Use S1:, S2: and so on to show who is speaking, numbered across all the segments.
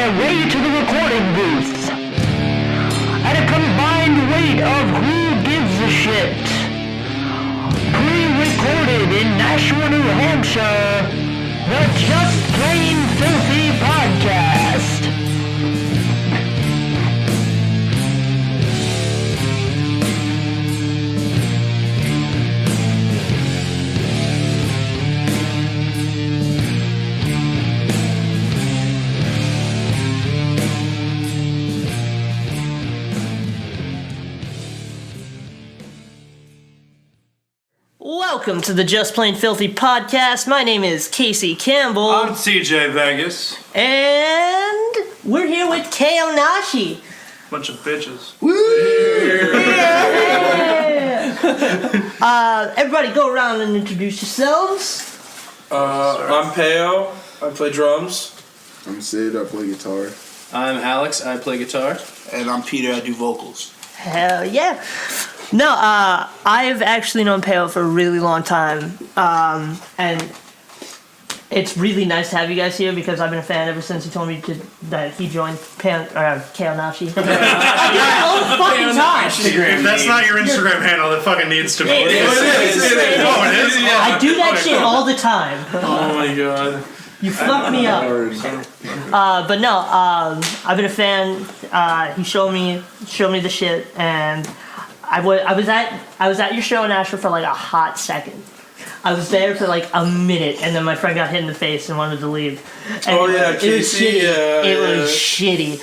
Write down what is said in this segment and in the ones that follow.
S1: their way to the recording booth. At a combined weight of who gives a shit. Pre-recorded in Nashua, New Hampshire, the Just Plain Filthy Podcast. Welcome to the Just Plain Filthy Podcast. My name is Casey Campbell.
S2: I'm CJ Vegas.
S1: And we're here with Kaonashi.
S2: Bunch of bitches.
S1: Yeah! Everybody go around and introduce yourselves.
S3: I'm Peo. I play drums.
S4: I'm Sid. I play guitar.
S5: I'm Alex. I play guitar.
S6: And I'm Peter. I do vocals.
S1: Hell yeah. No, I've actually known Peo for a really long time, and it's really nice to have you guys here because I've been a fan ever since he told me that he joined Kaonashi. All the fucking time.
S2: If that's not your Instagram handle, it fucking needs to be.
S1: It is. I do that shit all the time.
S3: Oh my god.
S1: You fucked me up. But no, I've been a fan. He showed me the shit, and I was at your show in Nashville for like a hot second. I was there for like a minute, and then my friend got hit in the face and wanted to leave. And
S3: Casey.
S1: It was shitty.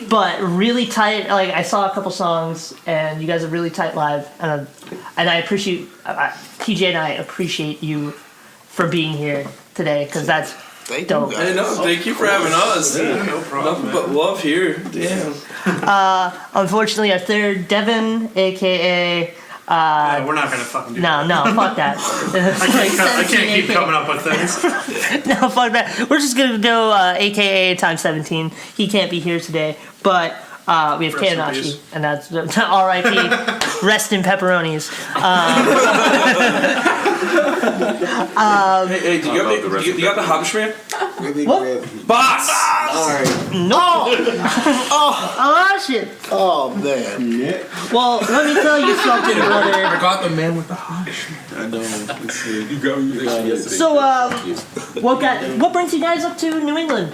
S1: But really tight. Like I saw a couple songs, and you guys are really tight live, and I appreciate TJ and I appreciate you for being here today because that's dope.
S3: Hey, no, thank you for having us.
S2: Yeah, no problem.
S3: Nothing but love here. Damn.
S1: Unfortunately, our third, Devin, aka.
S2: We're not gonna fucking do that.
S1: No, fuck that.
S2: I can't keep coming up with things.
S1: No, fuck that. We're just gonna go aka times 17. He can't be here today, but we have Kaonashi, and that's R.I.P. Rest in pepperonis.
S3: Hey, do you got the Hobschman?
S1: What?
S3: Boss!
S6: Alright.
S1: No! Oh shit!
S6: Oh, man.
S4: Yeah.
S1: Well, let me tell you something, brother.
S5: I got the man with the hot.
S4: I know. You got me yesterday.
S1: So, what brings you guys up to New England?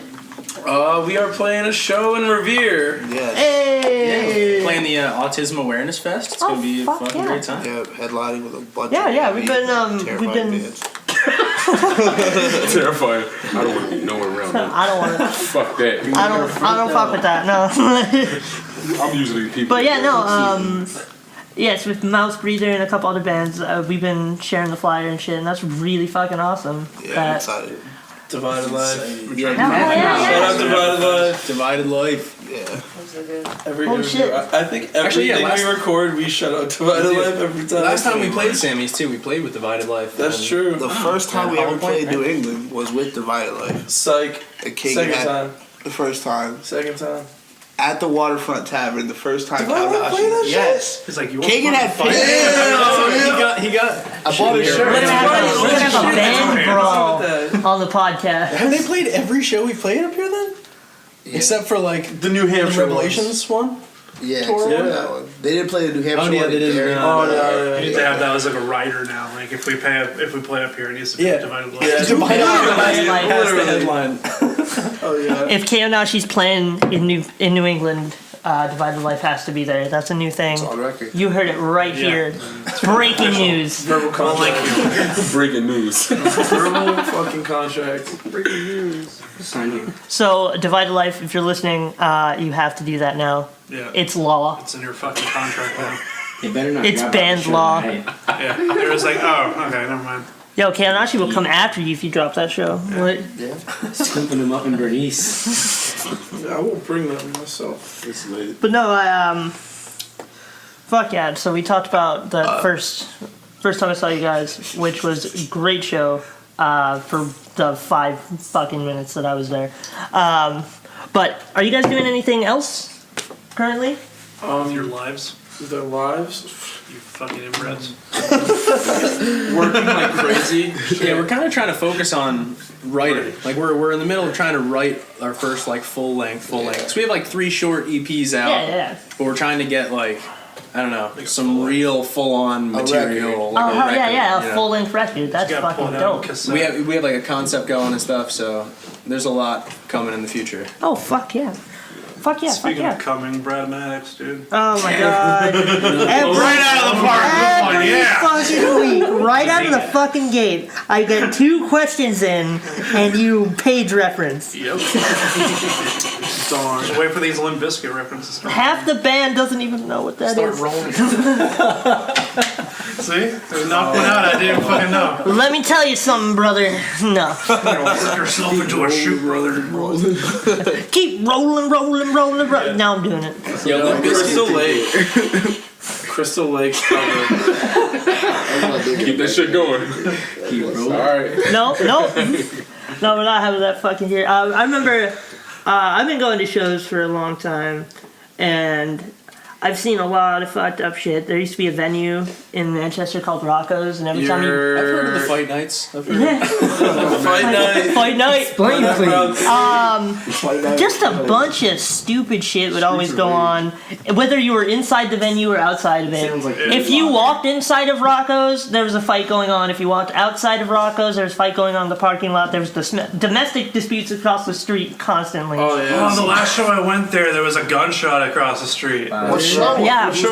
S3: We are playing a show in Revere.
S6: Yes.
S1: Hey!
S5: Playing the Autism Awareness Fest. It's gonna be a
S1: fuck
S5: fucking
S1: yeah.
S5: great time.
S6: Yeah, headlining with a bunch
S1: Yeah,
S6: of
S1: we've been
S6: bands.
S4: Terrifying. I don't want to be nowhere around that.
S1: I don't want to.
S4: Fuck that.
S1: I don't fuck with that. No.
S4: I'm usually people.
S1: But yeah, no. Yes, with Mouse Breather and a couple other bands, we've been sharing the flyer and shit, and that's really fucking awesome.
S6: Yeah, I'm excited.
S3: Divided Life.
S1: Yeah.
S3: Shout out Divided Life.
S5: Divided Life.
S6: Yeah.
S1: Oh, shit.
S3: I think
S5: Actually,
S3: everything
S5: yeah,
S3: we record, we shout out Divided Life every time.
S5: Last time we played Sammy's too, we played with Divided Life.
S3: That's true.
S6: The first time we ever played New England was with Divided Life.
S3: Psych.
S6: The King
S3: Second
S6: had
S3: time.
S6: the first time.
S3: Second time.
S6: At the Waterfront Tavern, the first time.
S3: Did I play that shit?
S6: Yes.
S2: It's like you.
S6: Kagan had
S5: He got.
S6: I bought a shirt.
S1: We're gonna have a band brawl
S3: That.
S1: on the podcast.
S5: Have they played every show we played up here then? Except for like
S3: The New Hampshire
S5: Revelations one?
S6: Yeah,
S3: Tour?
S6: except for
S3: Yeah.
S6: that one. They didn't play the New Hampshire
S5: Oh, yeah,
S6: one.
S5: they didn't.
S6: There.
S3: Oh,
S2: You need to have that as like a rider now. Like if we play up here, it needs to be Divided Life.
S3: Yeah.
S5: Divided
S1: Life.
S5: That's the headline.
S3: Oh yeah.
S1: If Kaonashi's playing in New England, Divided Life has to be there. That's a new thing.
S6: It's on record.
S1: You heard it right here. Breaking news.
S3: Verbal contract.
S4: Breaking news.
S3: Verbal fucking contract.
S1: So, Divided Life, if you're listening, you have to do that now.
S2: Yeah.
S1: It's law.
S2: It's in your fucking contract now.
S7: They better not
S1: It's
S7: grab
S1: band
S7: out the
S1: law.
S7: shirt. Hey,
S2: Yeah. There was like, oh, okay, never mind.
S1: Yo, Kaonashi will come after you if you drop that show. What?
S7: scooping them up in Bernice.
S3: I won't bring them myself.
S4: It's late.
S1: But no, fuck yeah. So we talked about the first time I saw you guys, which was a great show for the 5 fucking minutes that I was there. But are you guys doing anything else currently?
S2: Your lives.
S3: their lives,
S2: You fucking inbreds.
S3: working like crazy.
S5: Yeah, we're kind of trying to focus on writing. Like we're in the middle of trying to write our first like full length. So we have like 3 short EPs out.
S1: Yeah.
S5: But we're trying to get like, I don't know, some real full on material.
S1: Oh,
S5: Like a
S1: hell
S5: record,
S1: yeah,
S5: you
S1: a
S5: know?
S1: full length record. That's
S2: Gotta pull
S1: fucking
S2: it out on
S1: dope.
S2: cassette.
S5: We have like a concept going and stuff. So there's a lot coming in the future.
S1: Oh, fuck yeah. Fuck yeah,
S2: Speaking
S1: fuck
S2: of
S1: yeah.
S2: coming, Brad Maddox, dude.
S1: Oh my god.
S2: Right out of the park, this one,
S1: Every
S2: yeah.
S1: fucking week, right out of the fucking gate, I get 2 questions in, and you page reference.
S2: Yep.
S3: Darn.
S2: Just wait for these Limp Bizkit references.
S1: Half the band doesn't even know what that
S5: Start
S1: is.
S5: rolling.
S2: See? They knocked one out. I didn't fucking know.
S1: Let me tell you something, brother. No.
S2: Work yourself into a shoe, brother.
S1: Keep rolling. Now I'm doing it.
S5: Yo, Limp
S3: Crystal
S5: Bizkit.
S3: Lake. Crystal Lake cover.
S4: Keep that shit going. Alright.
S1: No, we're not having that fucking here. I remember, I've been going to shows for a long time, and I've seen a lot of fucked up shit. There used to be a venue in Manchester called Rocco's, and every time you...
S5: I've heard of the fight nights. I've heard of
S3: Fight night.
S1: Fight night.
S7: Explain, please.
S1: Just a bunch of stupid shit would always go on, whether you were inside the venue or outside of it.
S7: Sounds like
S1: If you walked inside of Rocco's, there was a fight going on. If you walked outside of Rocco's, there was a fight going on in the parking lot. There was domestic disputes across the street constantly.
S3: Oh yeah.
S2: Oh, the last show I went there was a gunshot across the street.
S1: Yeah.
S3: Sure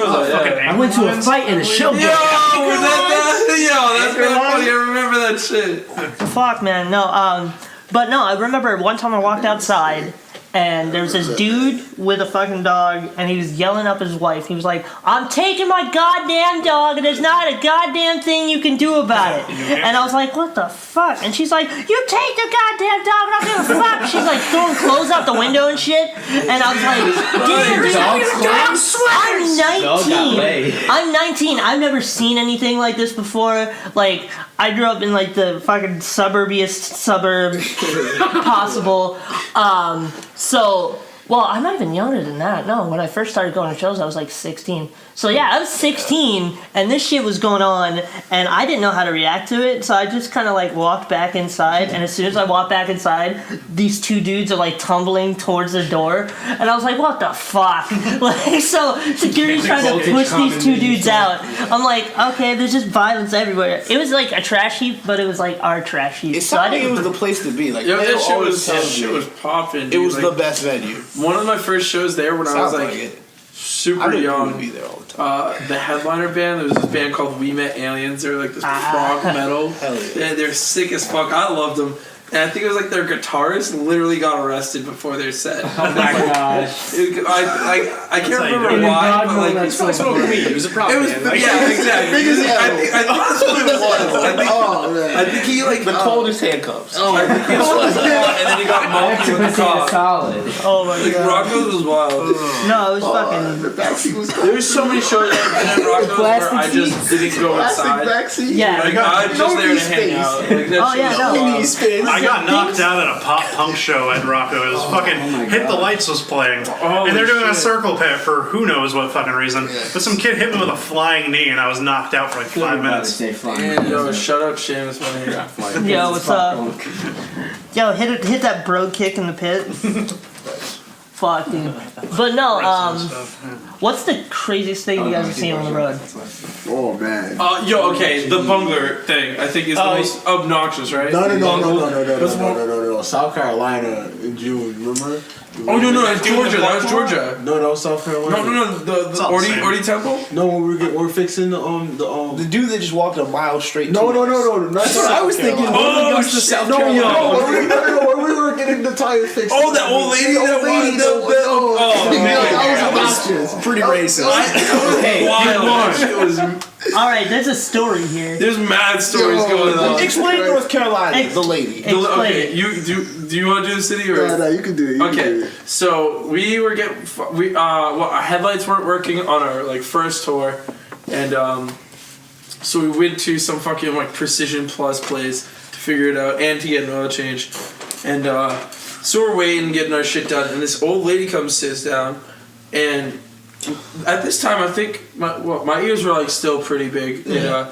S3: was that, yeah.
S7: I went to a fight in a show.
S3: Yo, that's kind of funny. I remember that shit.
S1: Fuck, man. No, but no, I remember one time I walked outside, and there was this dude with a fucking dog, and he was yelling up his wife. He was like, "I'm taking my goddamn dog, and there's not a goddamn thing you can do about it." And I was like, "What the fuck?" And she's like, "You take the goddamn dog, and I don't give a fuck." She's like throwing clothes out the window and shit. And I was like, "Damn, dude, I'm 19. I've never seen anything like this before. Like, I grew up in like the fucking suburbiest suburb possible. So, well, I'm not even younger than that. No, when I first started going to shows, I was like 16. So yeah, I was 16, and this shit was going on, and I didn't know how to react to it, so I just kind of like walked back inside, and as soon as I walked back inside, these 2 dudes are like tumbling towards the door, and I was like, what the fuck? Like, so security's trying to push these 2 dudes out. I'm like, okay, there's just violence everywhere. It was like a trash heap, but it was like our trash heap.
S6: It
S1: So I
S6: sounded like it
S1: didn't.
S6: was the place to be. Like
S3: Yo,
S6: they
S3: that shit
S6: always
S3: was
S6: tell
S3: that shit
S6: you
S3: was popping.
S6: it was
S3: like,
S6: the best venue.
S3: one of my first shows there when I was
S6: Sounds
S3: like,
S6: like it.
S3: super
S6: I didn't
S3: young.
S6: want to be there all the time.
S3: The headliner band, there was this band called We Met Aliens. They were like this prog metal.
S6: Hell yeah.
S3: They're sick as fuck. I loved them. And I think it was like their guitarist literally got arrested before their set.
S7: Oh my gosh.
S3: I can't
S2: how you
S3: remember
S2: do it.
S3: why, but like
S7: That's like smoking weed. It was a problem.
S3: it was yeah, exactly. I that's what it was. I think he like
S6: The coldest handcuffs.
S3: I think he was and then he got monkey with the cop.
S7: solid.
S1: Oh my
S3: Like
S1: god.
S3: Rocco's was wild.
S1: No, it was fucking.
S4: The backseat was
S3: There was so many shows that I've been at Rocco's where I just didn't go
S4: plastic
S3: inside.
S4: backseat.
S1: Yeah.
S3: Like I'm just there to hang out. Like, that
S1: Oh,
S3: shit
S1: yeah,
S3: was
S1: no.
S3: wild.
S2: I got knocked out at a pop punk show at Rocco. It was fucking Hit the Lights was playing.
S3: Holy
S2: and they're doing a
S3: shit.
S2: circle pit for who knows what fucking reason. But some kid hit me with a flying knee and I was knocked out for like 5 minutes.
S3: And yo, shut up, Seamus. When
S1: Yo, what's up? Yo, hit that bro kick in the pit. Fuck, dude. But no, what's the craziest thing you guys have seen on the road?
S4: Oh man.
S3: yo, okay, the bungler thing I think is the most obnoxious, right?
S4: No. South Carolina in June, remember?
S3: Oh no, that's Georgia. That was Georgia.
S4: No, that was South Carolina.
S3: No, the
S2: all the same.
S3: Orty Temple.
S4: No, when we're fixing the
S6: The dude that just walked a mile straight.
S4: No.
S6: to us.
S4: That's what I was thinking.
S3: Oh shit!
S4: No, when we were getting the tires fixed.
S3: Oh, that old lady that wanted the
S4: that was obnoxious.
S6: Pretty racist.
S3: wild. It was.
S1: Alright, there's a story here.
S3: There's mad stories going on.
S6: Explain North Carolina.
S1: Ex-
S6: The lady.
S1: Explain
S3: Okay,
S1: it.
S3: you do you want to do the city or?
S4: No, you can do it.
S3: Okay, so we were our headlights weren't working on our like first tour, and so we went to some fucking like Precision Plus place to figure it out and to get an oil change, and so we're waiting, getting our shit done, and this old lady comes, sits down, and at this time, I think my ears were like still pretty big. And,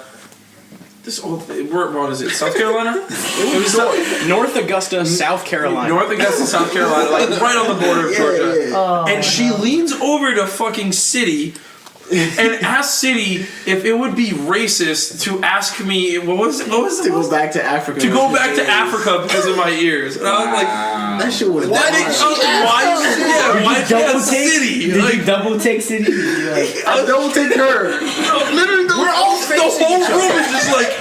S3: what is it? South Carolina?
S5: It was North Augusta, South Carolina.
S3: North Augusta, South Carolina, like right on the border of Georgia. And she leans over to fucking City and asks City if it would be racist to ask me what was it?
S4: To go back to Africa.
S3: To go back to Africa because of my ears. And I was like,
S4: That shit would have
S6: Why did she
S3: why did she ask City?
S7: Did
S3: Like,
S7: you double take City? Did you like,
S4: I don't take her.
S6: Literally, we're all
S3: the whole room is just like,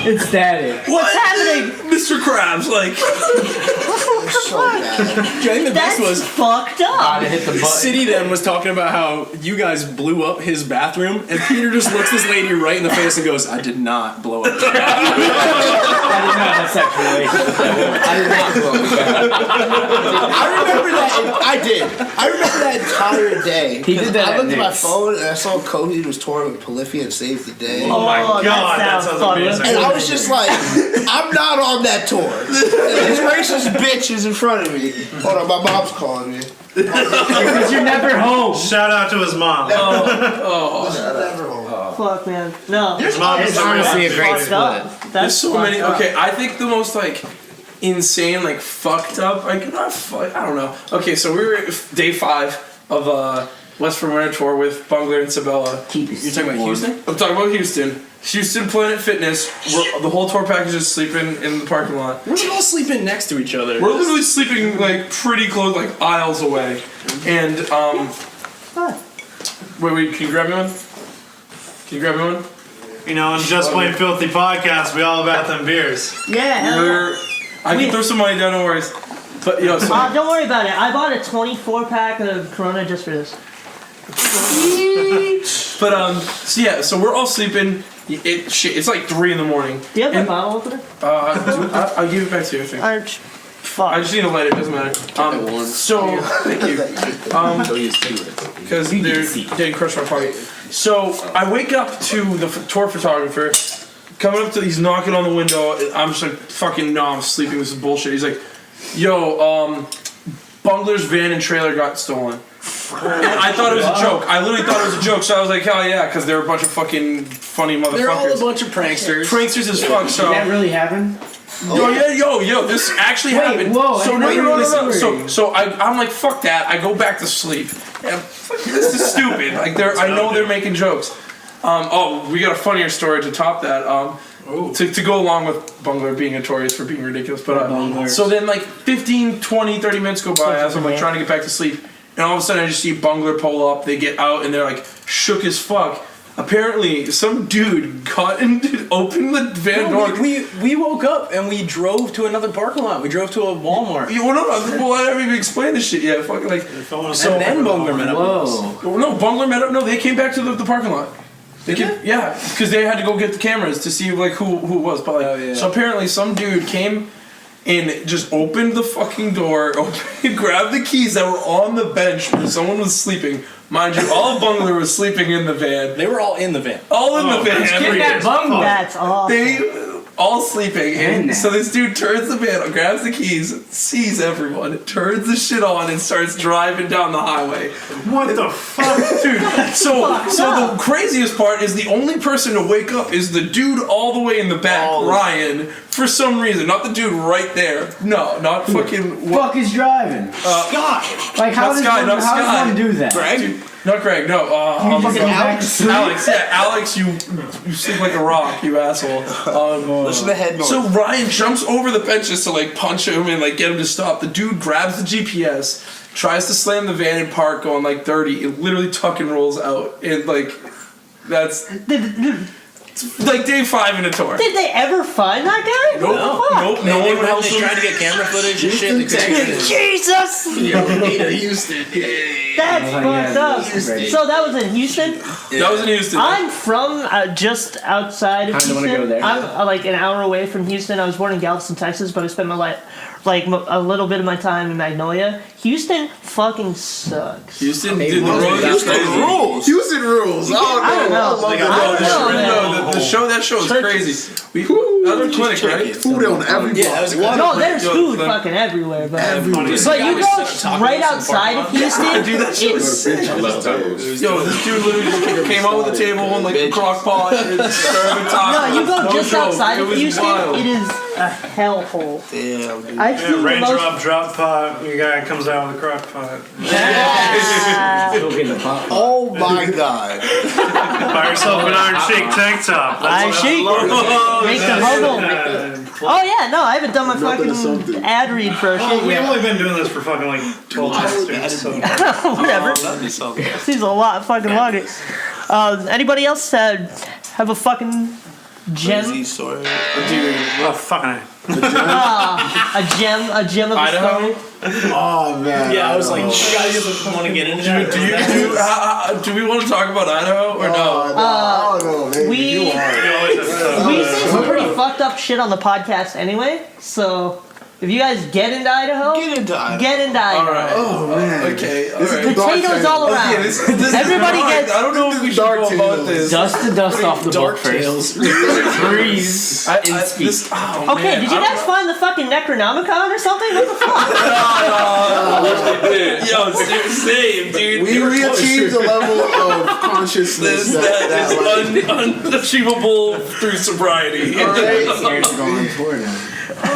S7: it's static.
S3: what's happening? Mr. Krabs, like,
S6: so bad.
S5: I think the
S1: That's
S5: best was
S1: fucked up.
S7: Gotta hit the button.
S5: City then was talking about how you guys blew up his bathroom, and Peter just looks this lady right in the face and goes, "I did not blow up."
S7: I did not have sexual relations with that woman. I did not blow it.
S6: I remember that. I did. I remember that entire day.
S7: He did that
S6: I
S7: at
S6: looked at my
S7: Nick's.
S6: phone and I saw Cody was touring with Polyphia and Saved the Day.
S2: Oh my god, that sounds
S1: fun.
S2: amazing.
S6: And I was just like, I'm not on that tour. And this racist bitch is in front of me. Hold on, my mom's calling me.
S7: Because you're never home.
S2: Shout out to his mom.
S6: Never home.
S1: Fuck, man. No.
S2: His mom is
S7: It's
S2: the real
S7: honestly a great
S1: Fucked up.
S7: split.
S3: there's so many.
S1: fucked up.
S3: Okay, I think the most like insane, like fucked up, like not I don't know. Okay, so we were at day 5 of West from Winter tour with Bungler and Sabella.
S7: Keep it
S5: You're talking about
S7: warm.
S5: Houston?
S3: I'm talking about Houston. Houston Planet Fitness. The whole tour package is sleeping in the parking lot.
S5: We're all sleeping next to each other.
S3: We're literally sleeping like pretty close, like aisles away. And wait, can you grab me one? Can you grab me one?
S2: You know, and Just Plain Filthy podcast, we all about them beers.
S1: Yeah. hell yeah.
S3: I can throw some money down, no worries. But yo, so
S1: Don't worry about it. I bought a 24 pack of Corona just for this.
S3: so yeah, so we're all sleeping. It's like 3 in the morning.
S1: Do you have
S3: And,
S1: my bottle opener?
S3: I'll give it back to you. I think. I
S1: Fuck.
S3: just need to light it. Doesn't matter. So thank you. Because they're getting crushed my pocket. So I wake up to the tour photographer, coming up to, he's knocking on the window. I'm just like, fucking no, I'm sleeping. This is bullshit. He's like, yo, Bungler's van and trailer got stolen. And I thought it was a joke. I literally thought it was a joke. So I was like, hell yeah, because they're a bunch of fucking funny motherfuckers.
S5: They're all a bunch of pranksters.
S3: Pranksters as fuck. So.
S7: Did that really happen?
S3: Yo, this actually happened.
S7: whoa,
S3: So
S7: I
S3: no,
S7: didn't know the story.
S3: So I'm like, fuck that. I go back to sleep. And this is stupid. Like I know they're making jokes. We got a funnier story to top that. To go along with Bungler being notorious for being ridiculous. But so then like 15, 20, 30 minutes go by as I'm like trying to get back to sleep. And all of a sudden I just see Bungler pull up. They get out and they're like shook as fuck. Apparently, some dude got and opened the van door.
S5: We woke up and we drove to another parking lot. We drove to a Walmart.
S3: Well, I haven't even explained this shit yet. Fucking like,
S5: And then Bungler met up with us.
S7: Whoa.
S3: no, Bungler met up. No, they came back to the parking lot. They came, yeah, because they had to go get the cameras to see like who it was. But like, so apparently some dude came and just opened the fucking door, grabbed the keys that were on the bench where someone was sleeping. Mind you, all of Bungler was sleeping in the van.
S5: They were all in the van.
S3: All in the van.
S7: Get that Bungler.
S1: That's awesome.
S3: They all sleeping, and so this dude turns the van, grabs the keys, sees everyone, turns the shit on, and starts driving down the highway.
S2: What the fuck?
S3: Dude, so the craziest part is the only person to wake up is the dude all the way in the back, Ryan, for some reason. Not the dude right there. No, not fucking...
S7: Fuck is driving?
S3: Scott!
S7: Like how
S3: Not
S7: does
S3: Sky, not
S7: how does
S3: Sky.
S7: one do that?
S6: Greg?
S3: Not Greg, no.
S7: Fucking
S6: Alex?
S3: Alex, yeah, Alex, you sleep like a rock, you asshole.
S6: Listen to the head noise.
S3: So Ryan jumps over the benches to like punch him and like get him to stop. The dude grabs the GPS, tries to slam the van in park going like 30. It literally tuck and rolls out. And like, that's like day 5 in a tour.
S1: Did they ever find that guy?
S3: Nope, no
S5: They
S3: one
S5: were
S3: helps
S5: just
S3: him.
S5: trying to get camera footage and shit. They couldn't-
S1: Jesus!
S6: Houston.
S1: That's
S7: Oh, yeah,
S1: fucked up.
S7: Houston.
S1: So that was in Houston?
S3: That was in Houston.
S1: I'm from just outside of
S7: Kinda wanna
S1: Houston.
S7: go there.
S1: I'm like an hour away from Houston. I was born in Galveston, Texas, but I spent my life, a little bit of my time in Magnolia. Houston fucking sucks.
S3: Houston,
S7: Hey,
S3: dude, the
S7: Houston
S3: road is
S6: Houston
S3: crazy.
S6: rules. Houston rules.
S1: I don't know.
S6: I
S3: Bro,
S1: I don't know, man.
S3: the show that show is
S1: Churches.
S3: crazy. We that was a clinic, right?
S6: Food on every block.
S5: that was a
S6: What?
S1: No, there's
S3: Yo,
S1: food
S3: like-
S1: fucking everywhere, but
S2: Funny.
S1: but you
S5: was
S1: go
S5: talking
S1: right
S5: about some
S1: outside of Houston.
S3: Dude, that shit was sick.
S4: I love tacos.
S3: Yo, this dude literally just came out with a table and like a crock pot and serving tacos.
S1: No, you go just
S3: joke.
S1: outside
S3: It
S1: of
S3: was
S1: Houston.
S3: wild.
S1: It is a hellhole.
S6: Damn, dude.
S1: I've seen the most.
S2: Drop pot. Your guy comes out with a crock pot.
S7: Smoking the pot.
S6: Oh my god.
S2: Buy yourself an Iron Shake tank top.
S1: Iron Shake. Make the hobo. Oh yeah, no, I haven't done my
S4: Nothing to
S1: fucking
S4: something.
S1: ad read for a shit
S2: We've
S1: yet.
S2: only been doing this for fucking like 12 months, dude. So.
S1: Whatever. Seems a lot fucking longer. Anybody else have a fucking gem?
S6: Crazy story.
S2: Oh, fucking
S1: A gem of a
S3: Idaho?
S1: story.
S4: Oh man.
S5: Yeah, I was like, you guys want to get into that?
S3: Do we want to talk about Idaho or no?
S4: I don't know, man.
S1: we-
S4: You are.
S1: We say some pretty fucked up shit on the podcast anyway, so if you guys get into Idaho,
S6: Get into Idaho.
S1: get into Idaho.
S3: All right.
S4: Oh man.
S3: Okay. All
S4: This is
S3: right.
S4: the dark
S1: Potatoes
S4: side.
S1: all around.
S3: Okay, this
S1: Everybody
S3: is
S1: gets-
S3: I don't know if we should
S4: Dark
S3: go about
S4: tales.
S3: this.
S7: Dust the dust off the book first. Breathe.
S3: This, oh,
S1: Okay,
S3: man,
S1: did you guys find the fucking Necronomicon or something? What the fuck?
S3: Yo, same, dude.
S4: We achieved a level of consciousness that like,
S3: Unachievable through sobriety.
S4: alright.
S7: Scared to go on tour now.
S3: I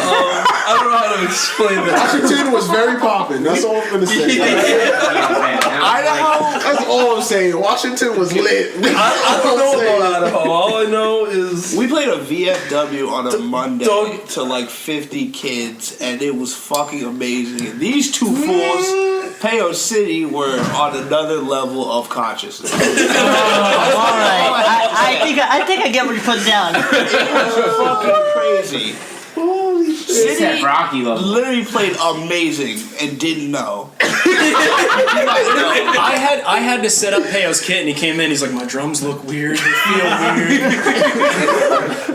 S3: don't know how to explain that.
S4: Washington was very popping. That's all I'm gonna say.
S6: Idaho.
S4: That's all I'm saying. Washington was lit.
S3: I don't know about Idaho. All I know is
S6: We played a VFW on a Monday
S3: don't-
S6: to like 50 kids, and it was fucking amazing. And these two fools, Peo City, were on another level of consciousness.
S1: All right, I think I get what you're putting down.
S6: It was fucking crazy.
S7: It's that Rocky level.
S6: Literally played amazing and didn't know.
S5: I had to set up Peo's kit, and he came in. He's like, my drums look weird. They feel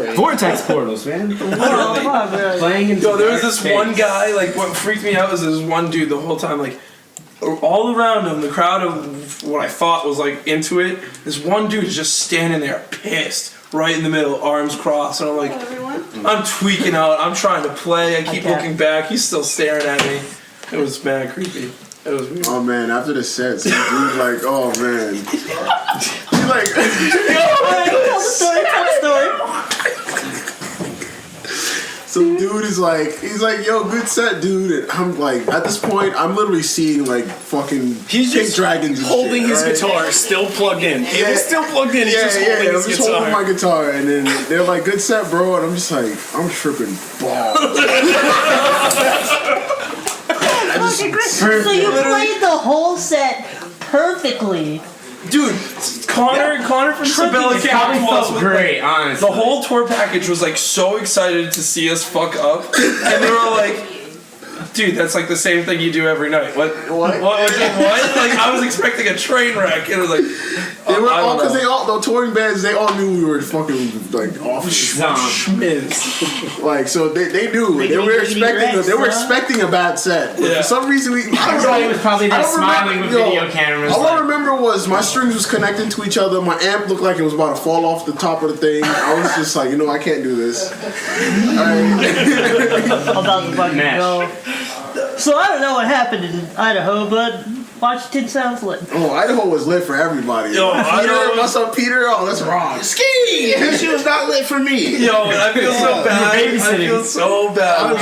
S5: weird.
S7: Vortex portals, man. Playing in
S3: yo, there was this
S7: space.
S3: one guy. Like, what freaked me out was this one dude the whole time. Like, all around him, the crowd of what I thought was like into it. This one dude is just standing there, pissed, right in the middle, arms crossed, and I'm like, I'm tweaking out. I'm trying to play. I keep looking back. He's still staring at me. It was mad creepy. It was weird.
S4: Oh man, after the set, some dude's like, oh man. He's like,
S1: Tell the story.
S4: some dude is like, he's like, yo, good set, dude. And I'm like, at this point, I'm literally seeing like fucking
S5: He's
S4: pink
S5: just
S4: dragons and
S5: holding
S4: shit,
S5: his
S4: right?
S5: guitar, still plugged in. It
S4: Yeah.
S5: was still plugged in. He's
S4: Yeah,
S5: just
S4: yeah,
S5: holding
S4: I'm
S5: his
S4: just
S5: guitar.
S4: holding my guitar, and then they're like, good set, bro, and I'm just like, I'm tripping balls.
S1: Fucking great. So you played the whole set perfectly.
S3: Dude, Connor from Sabella
S7: It
S3: came
S7: probably
S3: up to us
S7: felt
S3: with,
S7: great, honestly.
S3: the whole tour package was like so excited to see us fuck up, and they were like, "Dude, that's like the same thing you do every night." What? Like, I was expecting a train wreck, and it was like,
S4: They were
S3: I
S4: all,
S3: don't
S4: cause
S3: know.
S4: the touring bands, they all knew we were fucking like off.
S3: Schmiz.
S4: Like, so they knew. They were expecting a bad set. But
S3: Yeah.
S4: for some reason, I don't
S7: Everybody
S4: know.
S7: was probably
S4: I
S7: there
S4: don't
S7: smiling
S4: remember-
S7: with
S4: yo,
S7: video cameras.
S4: All I
S7: like,
S4: remember was my strings was connected to each other. My amp looked like it was about to fall off the top of the thing. I was just like, I can't do this.
S1: About to fucking
S7: Mesh.
S1: go. So I don't know what happened in Idaho, but Washington sounds lit.
S4: Oh, Idaho was lit for everybody.
S3: Yo,
S4: Peter,
S3: Idaho-
S4: what's up, Peter? Oh, let's rock.
S6: Ski! That shit was not lit for me.
S3: Yo, I feel so bad. I feel so bad.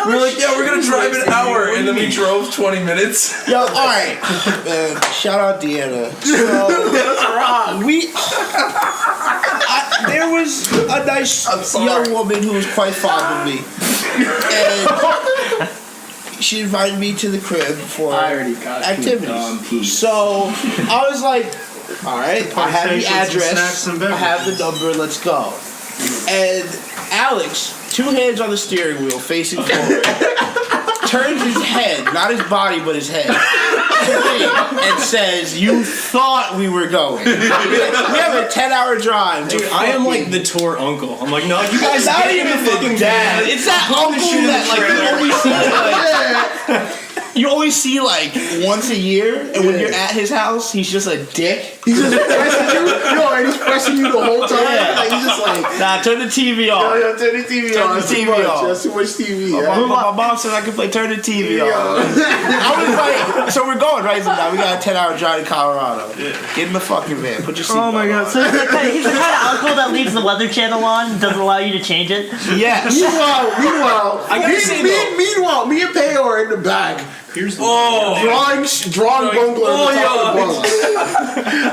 S3: We were like, yeah, we're gonna drive an hour, and then we drove 20 minutes.
S6: Yo, alright. Man, shout out Deanna. So, there was a nice young woman who was quite fond of me. And she invited me to the crib for
S7: I already got
S6: activities. So I was like, alright, I have the
S2: Some snacks
S6: address,
S2: and
S6: I have the number, let's go. And Alex, 2 hands on the steering wheel facing forward, turns his head, not his body, but his head, and says, "You thought we were going. We have a 10-hour drive."
S5: Dude, I am like the tour uncle. I'm like, no, you guys
S6: It's not
S5: get in
S6: even
S5: the
S6: the
S5: fucking
S6: dad.
S5: van.
S6: It's that uncle
S5: shit in the
S6: that like you only see like once a year, and when you're at his house, he's just a dick.
S4: He's just pressing you. Yo, and he's pressing you the whole time.
S6: Yeah.
S4: Like, he's just like,
S6: Nah, turn the TV
S4: yo,
S6: on.
S4: yo, turn the TV
S6: Turn
S4: on.
S6: the
S4: That's too
S6: TV
S4: much.
S6: on.
S4: That's too much TV.
S6: My,
S4: Yeah.
S6: my mom said I could play Turn the TV on.
S4: Yo.
S6: I was like, so we're going right now. We got a 10-hour drive to Colorado. Get in the fucking van. Put your seatbelt
S1: Oh my god!
S6: on.
S1: So he's the kind of uncle that leaves the Weather Channel on, and doesn't allow you to change it.
S6: Yes.
S4: Meanwhile,
S5: I gotta say, though-
S4: meanwhile, me and Peo are in the back.
S2: Here's the
S4: Drawing bungler on the top of the bunk.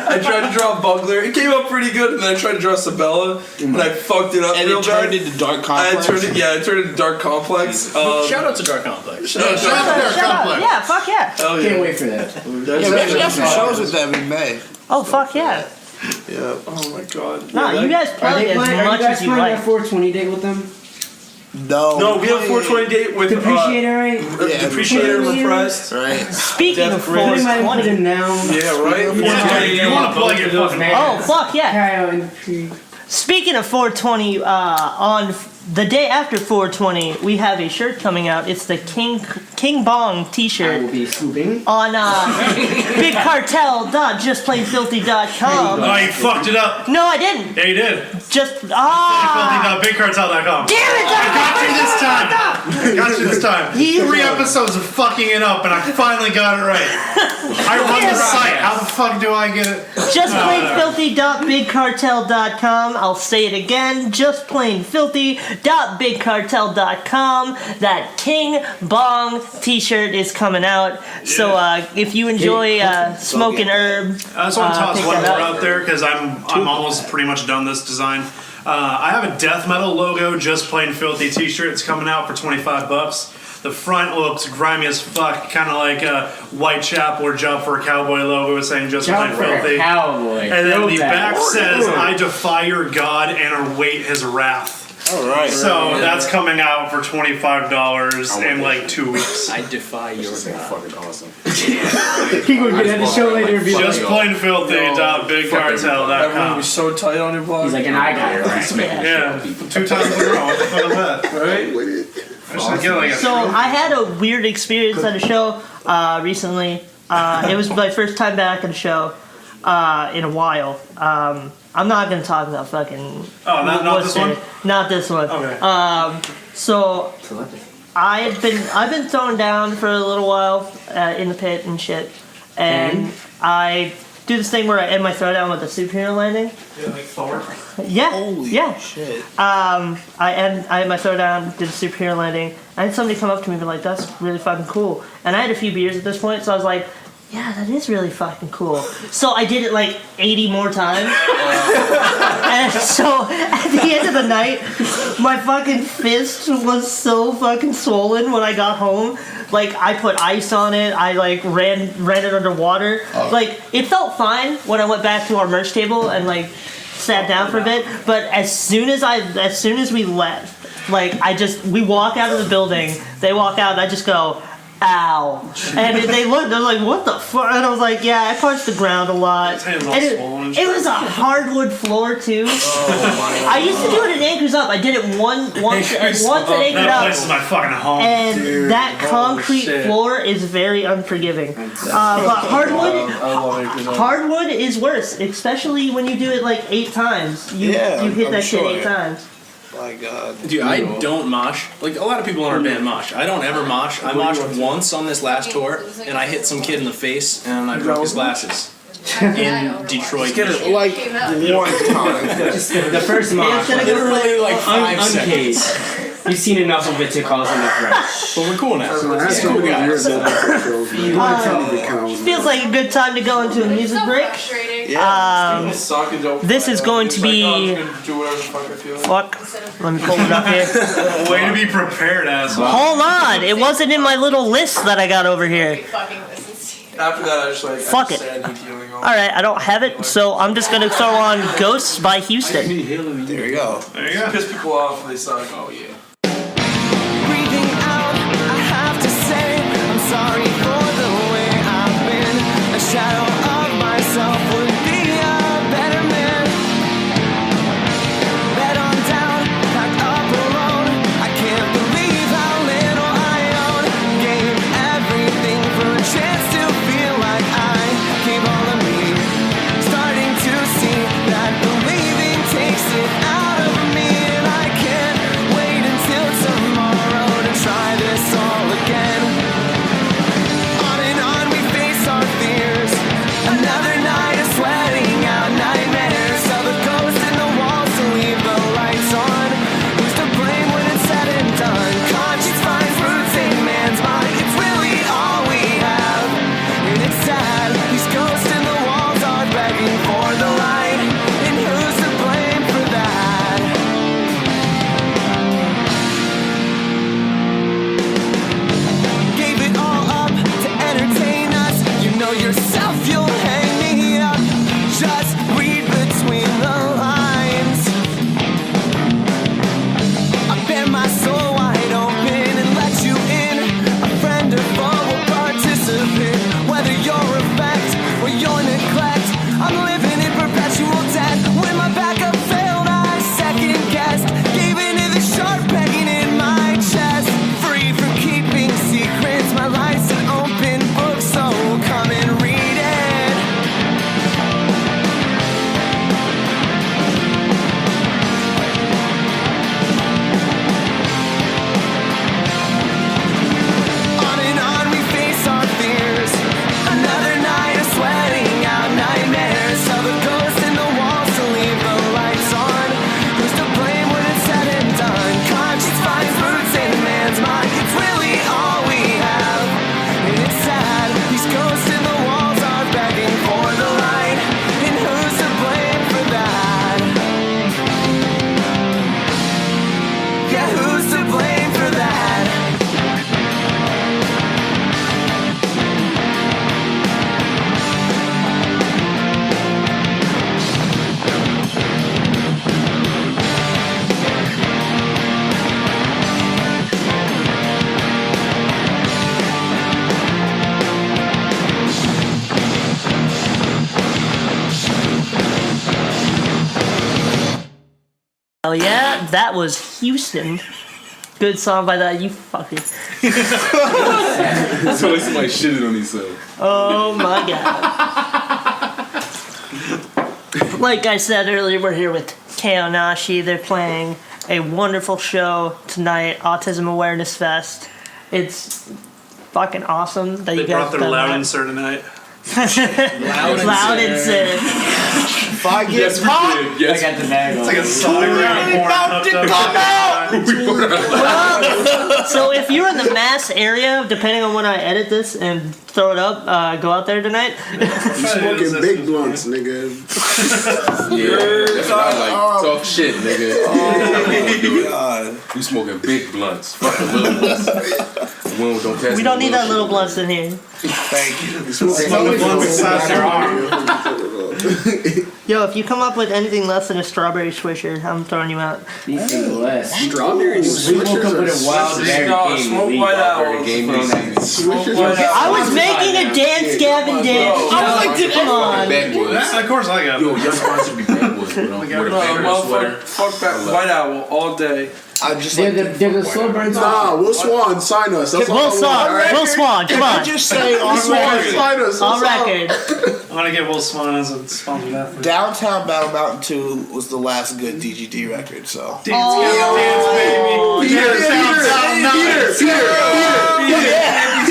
S3: I tried to draw a bungler. It came up pretty good, and then I tried to draw Sabella, and I fucked it up
S6: And
S3: real
S6: it turned
S3: bad.
S6: into Dark
S3: I
S6: Complex.
S3: turned it into Dark Complex.
S5: Shout out to Dark Complex.
S3: Shout out to
S4: Shout out to
S1: Shut up.
S4: Complex.
S1: Yeah, fuck yeah.
S3: Hell
S7: Can't
S3: yeah.
S7: wait for that.
S6: Yeah, we actually got some shows with them in May.
S1: Oh fuck yeah.
S3: Yeah. Oh my god.
S1: No,
S3: Yeah,
S1: you guys
S7: Are
S1: play
S7: they
S1: as
S7: playing? Are
S1: much
S7: you guys
S1: as you
S7: playing
S1: like.
S7: a 420 date with them?
S6: No.
S3: No, we have a 420 date with
S7: Appreciator, right?
S6: Yeah,
S3: Appreciator
S7: Appreciator.
S3: Repressed.
S6: Right.
S1: Speaking of
S3: Death Grips.
S7: Putting my input
S1: 420.
S7: in now.
S3: Yeah, right?
S2: You want to plug it?
S7: Those
S2: Fucking
S1: Oh fuck yeah.
S7: Kyle and
S1: Speaking of 420, on the day after 420, we have a shirt coming out. It's the King Bong
S7: I
S1: T-shirt
S7: will be scooping.
S1: on bigcartel.justplainfilthy.com.
S2: Oh, you fucked it up.
S1: No, I didn't.
S2: Yeah, you did.
S1: Just
S2: Bigcartel.com.
S1: damn it!
S2: I got you this time. I got you this time.
S1: You-
S2: 3 episodes of fucking it up, and I finally got it right. I run the site. How the fuck do I get it?
S1: JustPlainFilthy.bigcartel.com. I'll say it again. JustPlainFilthy.bigcartel.com. That King Bong T-shirt is coming out. So if you enjoy smoking herb,
S2: I just want to toss
S1: pick
S2: one
S1: that
S2: more
S1: up.
S2: out there because I'm almost pretty much done this design. I have a death metal logo, Just Plain Filthy T-shirt. It's coming out for $25. The front looks grimy as fuck, kind of like a Whitechapel or Job for a Cowboy logo saying Just
S7: Jump
S2: Plain
S7: for a
S2: Filthy.
S7: cowboy.
S2: And then
S7: Feel
S2: the
S7: that.
S2: back says, I defy your God and await his wrath.
S6: All right.
S2: So that's coming out for $25 in like 2 weeks.
S5: I defy your God.
S4: Fucking awesome.
S7: He would get at the show later and be like,
S3: Everyone
S2: JustPlainFilthy.bigcartel.com.
S3: was so tight on your blog.
S7: he's like, and I got it right.
S2: Yeah, 2 times in a row. What the fuck is that?
S3: Right?
S2: I should get like a
S1: So I had a weird experience at a show recently. It was my first time back at a show in a while. I'm not gonna talk about fucking.
S2: Oh, not
S1: what's
S2: this one?
S1: it? Not this one.
S2: Okay.
S1: So I've been thrown down for a little while in the pit and shit, and I do this thing where I end my throwdown with a superhero landing.
S2: like Thor.
S1: Yeah,
S6: Holy
S1: yeah.
S6: shit.
S1: I had my throwdown, did a superhero landing. I had somebody come up to me and be like, "That's really fucking cool." And I had a few beers at this point, so I was like, "Yeah, that is really fucking cool." So I did it like 80 more times. And so at the end of the night, my fucking fist was so fucking swollen when I got home. Like I put ice on it. I like ran it underwater. Like it felt fine when I went back to our merch table and like sat down for a bit. But as soon as we left, like we walk out of the building. They walk out, and I just go, "Ow!" And they looked. They're like, "What the fuck?" And I was like, "Yeah, I punched the ground a lot."
S2: His hands all
S1: And
S2: swollen and
S1: it was a hardwood floor too. I used to do it at Anchors Up. I did it once at Anchors
S2: That place
S1: Up.
S2: is my fucking home.
S1: And that concrete
S3: shit.
S1: floor is very unforgiving. But hardwood is worse, especially when you do it like 8 times. You hit
S6: I'm
S1: that shit
S6: sure.
S1: 8 times.
S6: My God.
S5: Dude, I don't mosh. Like, a lot of people in our band mosh. I don't ever mosh. I moshed once on this last tour, and I hit some kid in the face, and I broke his glasses. In Detroit. Michigan.
S6: Like one time.
S7: The first mosh.
S5: Literally like 5 seconds.
S7: Uncaged. You've seen enough of it to call him a threat.
S5: But we're cool now.
S4: That's
S5: Cool
S4: cool
S5: guys.
S1: Feels like a good time to go into a music break. This is going to be. Fuck. Let me pull it up here.
S2: Way to be prepared, asshole.
S1: Hold on, it wasn't in my little list that I got over here.
S3: After that, I just like,
S1: Fuck it. Alright, I don't have it, so I'm just gonna throw on Ghosts by Houston.
S6: There you go.
S2: There you go.
S3: Piss people off, they suck. Oh yeah.
S8: Breathing out, I have to say I'm sorry for the way I've been
S1: Oh yeah, that was Houston. Good song by that, you fucker.
S8: That's why somebody shitted on themselves.
S1: Oh my god. Like I said earlier, we're here with Kaonashi. They're playing a wonderful show tonight, Autism Awareness Fest. It's fucking awesome that
S2: They
S1: you guys
S2: brought their
S1: done
S2: loud
S1: that.
S2: insert tonight.
S1: Loud insert.
S6: If I get
S8: Yes, we
S6: popped,
S8: did. Yes,
S7: I got the bag on.
S2: Like a Sonic
S6: about to come out.
S1: Well, so if you're in the Mass area, depending on when I edit this and throw it up, go out there tonight.
S4: Smoking big blunts, nigga.
S8: yeah. That's what I like. Talk shit, nigga.
S6: God.
S8: You smoking big blunts. Fucking little blunts. One don't pass
S1: We don't need that little blunts in here.
S6: Thank you.
S1: Yo, if you come up with anything less than a strawberry swisher, I'm throwing you out.
S7: Anything less.
S8: Strawberries.
S7: We woke up with a wild berry
S3: No,
S7: king.
S3: smoke
S7: We
S3: white
S7: got
S3: owls.
S8: Game day season.
S1: I was making a dance, Gavin dance.
S3: No.
S1: I was like, come on.
S8: Backwoods.
S2: Of course I got
S8: Yo,
S2: it.
S8: your sponsor be backwoods. With a banner sweater.
S3: Fuck that White Owl all day.
S6: I just
S7: They're
S6: like
S7: the slow burns.
S4: Nah, Will Swan, sign us. That's all I
S1: Will
S4: want.
S1: Swan, Will Swan, come
S6: I
S1: on.
S6: just say on
S4: Will Swan,
S6: record,
S4: sign us.
S1: On
S4: What's up?
S1: record.
S2: I'm gonna get Will Swan as a sponsor that for
S6: Downtown Battle Mountain 2 was the last good DGD record, so.
S2: Dance, baby.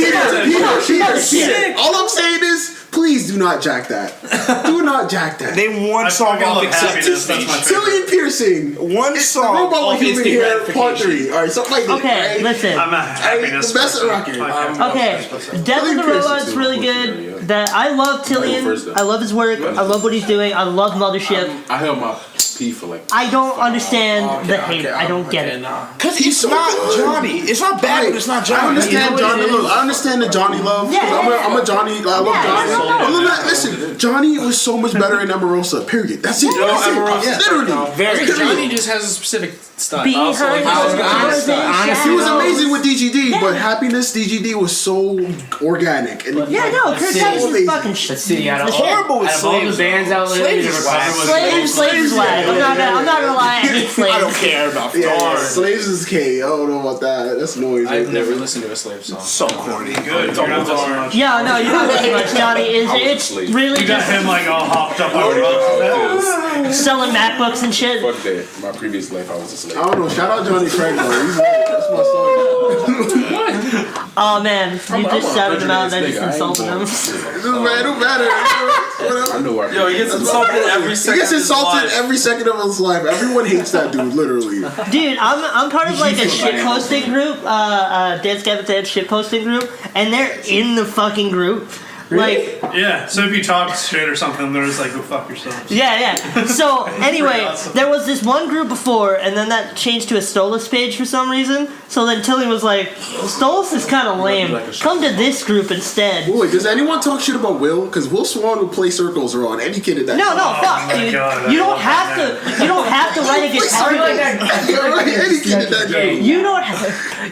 S4: Peter. All I'm saying is, please do not jack that. Do not jack that.
S6: Name one
S2: I
S6: song
S2: fucking
S6: off
S2: love
S6: Acceptance
S2: Happiness, that's my
S6: Stage.
S2: favorite.
S4: Cillian Piercing.
S6: One
S4: The
S6: song
S4: Robot
S6: off
S4: Like Human
S6: Instant
S4: Hair, Part
S6: Gratification.
S4: 3. Alright, something like that.
S1: Okay,
S4: right?
S1: listen.
S2: I'm a happiness.
S4: the best
S2: person.
S4: record.
S1: Okay, Death of the Robot's really good. That I love Tillian. I love his work. I love what he's doing. I love Mothership.
S8: I held my pee for like.
S1: I don't understand the hate. I don't get it.
S6: Cause it's not Johnny. It's not bad, but it's not
S4: I
S6: Johnny.
S4: understand
S1: You know what
S4: Johnny
S1: it
S4: love.
S1: is?
S4: I understand the Johnny love.
S1: Yeah,
S4: I'm a Johnny. I love
S1: Yeah,
S4: Johnny.
S1: no.
S4: But listen, Johnny was so much better in Emerosa. Period. That's it. That's it.
S3: Emerosa,
S4: Literally.
S6: Very
S5: Johnny just has a specific style.
S1: Behind
S7: honestly,
S4: He was amazing with DGD, but Happiness DGD was so organic. And
S1: Yeah, no, Chris Evans is fucking shit.
S7: Let's see, out of
S6: Horrible
S7: all,
S6: with
S7: out of all the
S6: Slaves,
S7: bands out there,
S6: Slaves
S7: we
S6: is
S7: never
S6: whack.
S7: covered
S1: Slaves is whack. I'm not gonna lie. I hate
S6: I don't
S1: Slaves.
S6: care about
S4: yeah,
S6: Thor.
S4: Slaves is K. I don't know about that. That's noise.
S5: I've
S4: right
S5: never
S4: there.
S5: listened to a Slave song.
S6: So corny.
S2: Good. You're not missing much.
S1: Yeah, no, you're not missing much, Johnny. It's really
S2: You got
S1: just
S2: him like all hopped up over
S1: selling MacBooks and shit.
S8: Fuck that. My previous life, I was a slave.
S4: I don't know. Shout out Johnny Craig though. He's right. That's my song.
S1: Oh man, you
S8: I'm
S1: just
S8: a
S1: shouted him out and I
S8: nigga.
S1: just
S8: I ain't
S1: insulted
S8: born.
S1: him.
S4: It don't matter. Whatever.
S8: I know where I
S3: Yo, he gets insulted every
S4: He
S3: second.
S4: gets
S3: of his
S4: insulted
S3: life.
S4: every second of his life. Everyone hates that dude, literally.
S1: Dude, I'm part of like a shit posting group, Dance Gavin Dance shit posting group, and they're in the fucking group. Like,
S2: Yeah, so if you talk shit or something, they're just like, go fuck yourself.
S1: yeah. So anyway,
S2: awesome.
S1: there was this one group before, and then that changed to a Stolas page for some reason. So then Tilly was like, Stolas is kind of lame. Come to this group instead.
S4: Wait, does anyone talk shit about Will? Because Will Swan would play circles around any kid in that.
S1: No, fuck,
S2: my
S1: dude.
S2: God,
S1: You
S2: I
S1: don't
S2: love
S1: have to. You don't have to write a guitar.
S4: Any kid in that game.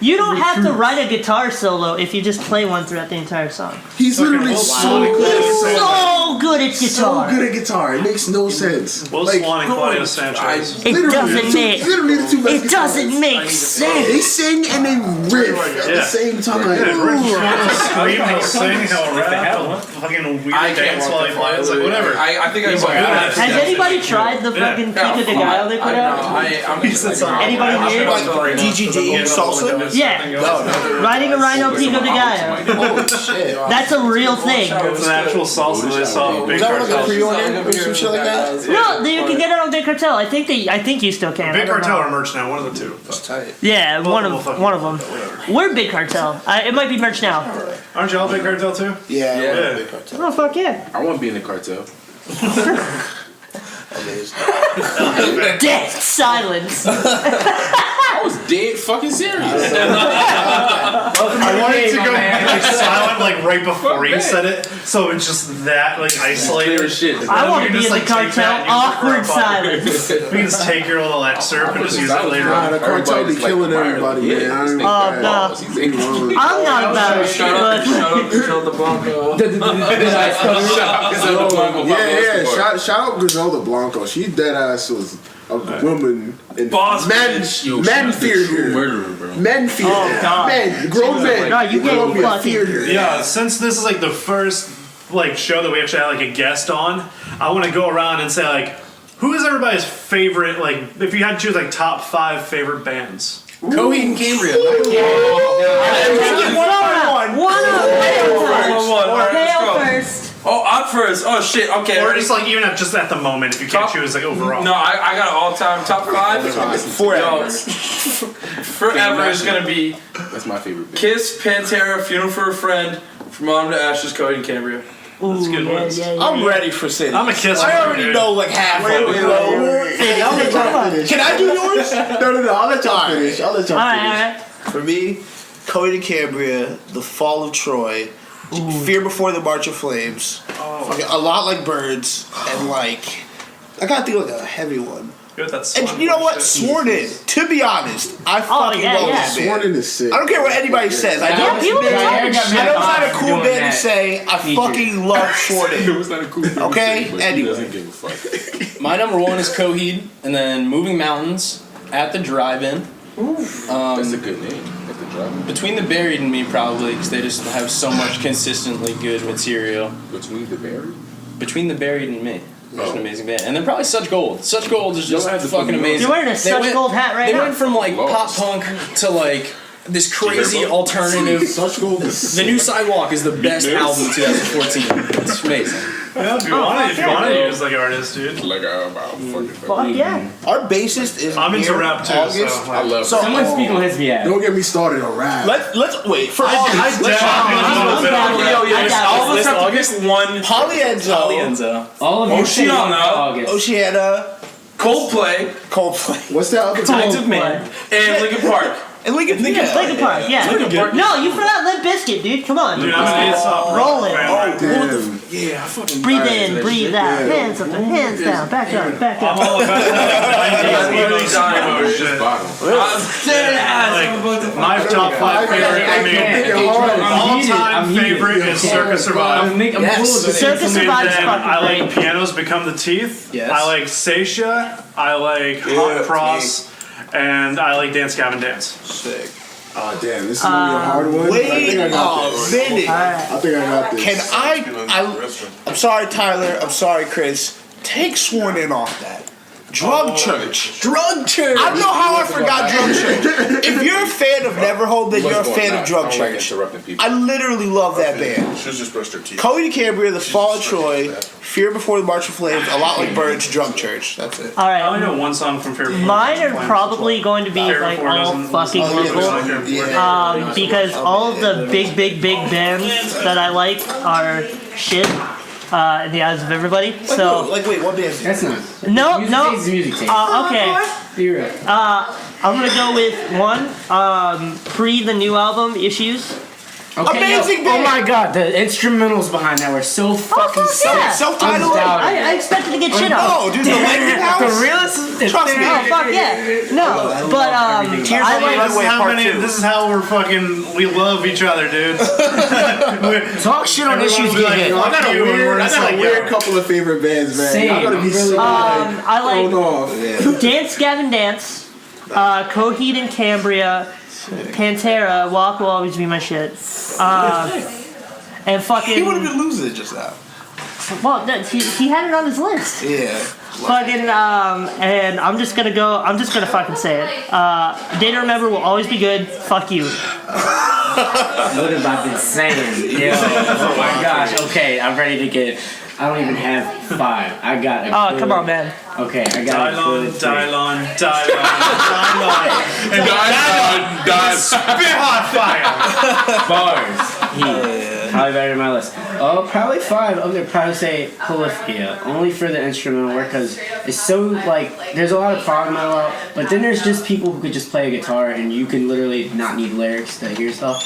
S1: You don't have to write a guitar solo if you just play one throughout the entire song.
S4: He's literally so good.
S1: So good at
S4: So
S1: guitar.
S4: good at guitar. It makes no sense.
S2: Will
S4: Like,
S2: Swan and Claudio Sanchez.
S1: It doesn't make.
S4: Literally the two best
S1: It doesn't
S4: guitarists.
S1: make
S4: They
S1: sense.
S4: sing and they riff at the
S2: Yeah.
S4: same time.
S2: He'll scream, he'll sing, he'll rap, he'll fucking weird
S3: I can't
S2: dance while he
S3: walk the
S2: plays, like whatever.
S3: I think I
S2: He's
S3: saw
S2: like,
S3: that.
S1: Has anybody tried the fucking Pico de Gallo they put out? Anybody here?
S6: DGD salsa?
S1: Yeah. Riding a Rhino Pico de Gallo.
S6: Holy shit.
S1: That's a real thing.
S2: It's an actual salsa they saw. Big
S6: Was that like a
S2: Cartel.
S6: pre-order or some shit like that?
S1: No, you can get it on Big Cartel. I think you still can. I
S2: Big
S1: don't
S2: Cartel
S1: know.
S2: or merch now, one of the two.
S6: Tight.
S1: Yeah, one
S2: will
S1: of
S2: fucking-
S1: them. We're Big Cartel. It might be merch now.
S2: Aren't y'all Big Cartel too?
S6: Yeah.
S2: Yeah.
S6: Big cartel.
S1: Oh fuck yeah!
S8: I want to be in the cartel.
S1: Dead silence.
S8: I was dead fucking serious.
S2: I wanted to go like silent like right before you said it, so it's just that like
S8: Clear
S2: isolated.
S8: as shit.
S1: I want to
S2: can
S1: be
S2: just,
S1: in the
S2: like, take that
S1: cartel.
S2: and use it for a
S1: Awkward
S2: podcast.
S1: silence.
S2: We can just take your little excerpt and just use it later
S4: Nah,
S2: on.
S4: the cartel be killing everybody, man. I ain't
S1: Oh no, I'm not about it. But
S3: Shut the Blanco.
S4: Yeah, shout out Griselda Blanco. She dead ass was of women. And
S3: Boss
S4: men,
S3: bitch.
S4: men fear her.
S8: Murderer, bro.
S4: Men fear her.
S1: God.
S4: Men, grown men.
S1: No, you
S4: grown
S1: get
S4: men
S1: fucking-
S4: fear her.
S2: Yeah, since this is like the first like show that we actually had like a guest on, I want to go around and say like, who is everybody's favorite? Like, if you had to choose like top 5 favorite bands.
S5: Coheed and Cambria.
S1: One up.
S3: Alright, let's
S1: Hail
S3: go.
S1: first.
S3: Oh, I'm first. Oh shit. Okay.
S2: Or just like even at just at the moment, if you can't
S3: Top-
S2: choose like overall.
S3: No, I got an all-time top 5.
S6: Forever.
S3: Forever is gonna be
S8: That's my favorite band.
S3: Kiss, Pantera, Funeral for a Friend, From Autumn to Ashes, Coheed and Cambria.
S1: Ooh,
S2: good
S1: yeah,
S2: ones.
S1: yeah, yeah.
S6: I'm ready for City.
S2: I'm a Kiss
S6: I
S2: fan,
S6: already
S2: dude.
S6: know like half of it.
S4: Wait. I'll let y'all finish.
S6: Can I do yours?
S4: No. I'll let y'all finish. I'll let y'all finish.
S1: Alright.
S6: For me, Coheed and Cambria, The Fall of Troy, Fear Before the March of Flames, fucking A Lot Like Birds, and like I gotta think of like a heavy one.
S2: Good, that's
S6: And you know what? Sworn In. To be honest, I fucking
S1: yeah,
S6: love
S1: yeah.
S6: this
S4: Sworn
S6: band.
S4: In is sick.
S6: I don't care what anybody says. I
S1: Yeah,
S6: know
S1: people be talking
S6: I know it's
S1: shit.
S6: not a cool band to say. I fucking love Sworn
S8: It
S6: In.
S8: was not a cool thing
S6: Okay,
S8: to say, but
S6: anyway.
S8: he doesn't give a fuck.
S5: My number 1 is Coheed, and then Moving Mountains, At the Drive-In.
S8: That's a good name. At the drive.
S5: Between the Buried and Me, probably, because they just have so much consistently good material.
S8: Between the berry.
S5: Between the Buried and Me. Just an
S8: Oh.
S5: amazing band. And then probably Such Gold. Such Gold is just
S8: You'll have to
S5: fucking
S8: put me on.
S5: amazing.
S1: You're wearing a
S5: They
S1: Such
S5: went-
S1: Gold hat right
S5: They
S1: now.
S5: went from like
S8: Lost.
S5: pop punk to like this crazy
S8: Turbo?
S5: alternative.
S4: Such gold is
S5: The New Sidewalk is the best
S8: Yes.
S5: album of 2014. It's amazing.
S2: Yeah, if you want to use like artist, dude.
S8: Like I'm fucking.
S1: Fuck yeah.
S6: Our bassist is
S2: I'm into
S6: here
S2: rap too,
S6: August.
S2: so.
S8: I love.
S6: So
S7: Someone speak on his behalf.
S4: Don't get me started on rap.
S6: let's wait for
S2: I
S6: August. Let's
S2: doubt
S6: talk
S2: it.
S6: about
S2: I'm
S1: I'm down with
S3: Yo,
S1: it.
S3: yo,
S1: I
S3: all
S1: doubt
S3: of
S1: it.
S3: us have to pick one.
S6: Polyenzo,
S5: Alienzo.
S7: All of you say
S3: Oceana.
S7: August.
S6: Oceana,
S3: Coldplay
S6: Coldplay,
S4: What's that other
S3: Tides
S4: song?
S3: of Man, and Linkin Park.
S6: and Linkin
S1: Linkin Park, yeah. No, you forgot Limp Bizkit, dude. Come on.
S2: Dude, it's
S1: Roll it.
S4: Damn.
S5: Yeah, I fucking.
S1: Breathe in, breathe out. Hands up, hands down. Back up, back
S2: I'm
S1: up.
S2: all about that 90s emo
S8: Just
S2: shit.
S8: bottom.
S2: Like, my top 5 favorite, I mean, all-time favorite is Circus Survive.
S7: I'm cool with it.
S1: Circus
S2: And
S1: Survive's
S2: then
S1: fucking
S2: I
S1: great.
S2: like Pianos Become the Teeth.
S5: Yes.
S2: I like Seisha. I like Hot Cross. And I like Dance Gavin Dance.
S6: Sick.
S4: Oh damn, this is gonna be a hard one. I
S6: Wait
S4: think I got
S6: a
S4: this.
S6: minute.
S4: I think I got this.
S6: Can I'm sorry, Tyler. I'm sorry, Chris. Take Sworn In off that. Drug Church.
S5: Drug Church.
S6: I don't know how I forgot Drug Church. If you're a fan of Neverhold, then you're a fan of Drug
S8: I don't like
S6: Church.
S8: interrupting people.
S6: I literally love that band.
S9: Should just brush their teeth.
S6: Coheed and Cambria, The Fall of Troy, Fear Before the March of Flames, A Lot Like Birds, Drug Church. That's it.
S1: All
S2: I only
S1: right.
S2: know one song from Fear Before.
S1: Mine are probably going to be
S2: Fear
S1: like
S2: Before
S1: all
S2: doesn't-
S1: fucking
S6: Oh, yeah,
S1: local.
S6: yeah.
S1: Because all of the big bands that I like are shit in the eyes of everybody. So
S6: Wait, what band?
S7: That's not.
S1: no,
S7: Music
S1: no.
S7: taste is music taste.
S1: Okay.
S7: You're right.
S1: I'm gonna go with one. Pre the new album Issues.
S7: Okay,
S6: Amazing
S7: Oh
S6: band.
S7: my god, the instrumentals behind that were so fucking
S1: fuck yeah.
S6: Self-titled?
S7: Undoubted.
S1: I expected to get shit on.
S6: No, dude, the Lincoln House.
S7: The realest.
S6: Trust me.
S1: Oh fuck yeah. No, but I
S6: Tears
S1: like.
S6: of
S2: This is how
S6: Part
S2: many.
S6: two.
S2: This is how we're fucking. We love each other, dude.
S7: Talk shit on
S2: Everyone
S7: issues
S2: will be
S7: get
S2: like,
S7: hit.
S2: "Fuck
S4: I got
S2: you,"
S4: a
S2: and we're
S4: weird, I
S2: just
S4: got
S2: like,
S4: a weird
S2: "Yo."
S4: couple of favorite bands, man.
S7: Same.
S4: I'm gonna be so
S1: I like
S4: thrown off.
S1: Dance Gavin Dance, Coheed and Cambria, Pantera, Walk Will Always Be My Shit. And fucking.
S6: He would have been losing it just now.
S1: Well, no, he had it on his list.
S6: Yeah.
S1: Fucking and I'm just gonna fucking say it. Day to Remember Will Always Be Good. Fuck you.
S7: What have I been saying? Yo, oh my gosh. Okay, I'm ready to get. I don't even have 5. I got a
S1: Oh,
S7: good-
S1: come on, man.
S7: Okay, I got a good 3.
S2: Dylon. And spit hot fire.
S7: Bars. Heat. Probably better than my list. Oh, probably 5. I'm gonna probably say Polyphia. Only for the instrumental work, because it's so, like, there's a lot of prog metal out, but then there's just people who could just play a guitar and you can literally not need lyrics to hear stuff.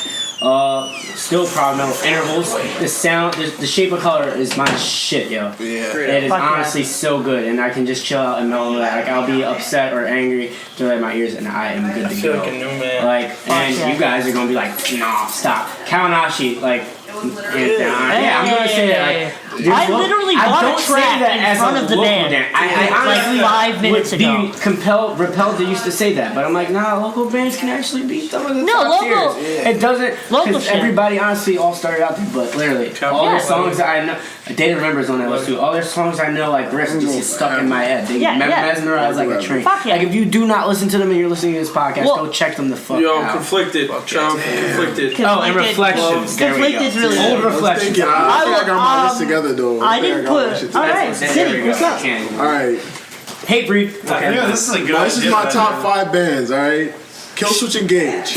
S7: Still prog metal. Intervals. The sound, the shape of color is my shit, yo.
S6: Yeah.
S7: It is
S1: Fuck yeah.
S7: honestly so good, and I can just chill out and mellow that. Like, I'll be upset or angry, throw it in my ears, and I am good to
S5: feel
S7: go.
S5: like a new man.
S7: Like, and
S1: yeah.
S7: you guys are gonna be like, nah, stop. Kaonashi, like, hands down. Yeah, I'm gonna say that. Like,
S1: I literally bought a track in front of the band.
S7: I honestly
S1: like 5 minutes
S7: would
S1: ago.
S7: be repelled to used to say that, but I'm like, nah, local bands can actually beat some of the
S1: No,
S7: top
S1: local-
S7: tiers. It doesn't,
S1: Local
S7: because
S1: shit.
S7: everybody honestly all started out there, but literally, all their songs that I know, Data Remembers on that list too, all their songs I know, like riffs just get stuck in my head. They mesmerize like a train.
S1: Fuck yeah.
S7: Like if you do not listen to them and you're listening to this podcast,
S1: Well-
S7: go check them the fuck
S3: Yo,
S7: out.
S3: conflicted. Conflicted.
S7: Oh, and Reflections. There we go.
S1: Conflicted's really
S7: Old
S1: good.
S7: Reflections.
S4: I think I got my list together though.
S1: I didn't put. All right, City, what's up?
S4: Alright.
S7: Hate Breed.
S2: Yeah, this is a good
S4: Now, this is
S2: idea,
S4: my
S2: man.
S4: top 5 bands, alright? Killswitch Engage.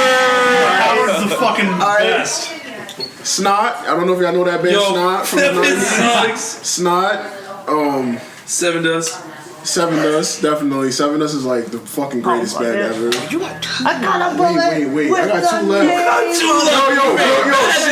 S2: Howard's the fucking best.
S4: Snot. I don't know if y'all know that band Snot from the 90s. Snot.
S3: Seven Dust.
S4: Seven Dust, definitely. Seven Dust is like the fucking greatest band ever.
S1: I got a bullet.
S4: Wait. I got 2 left.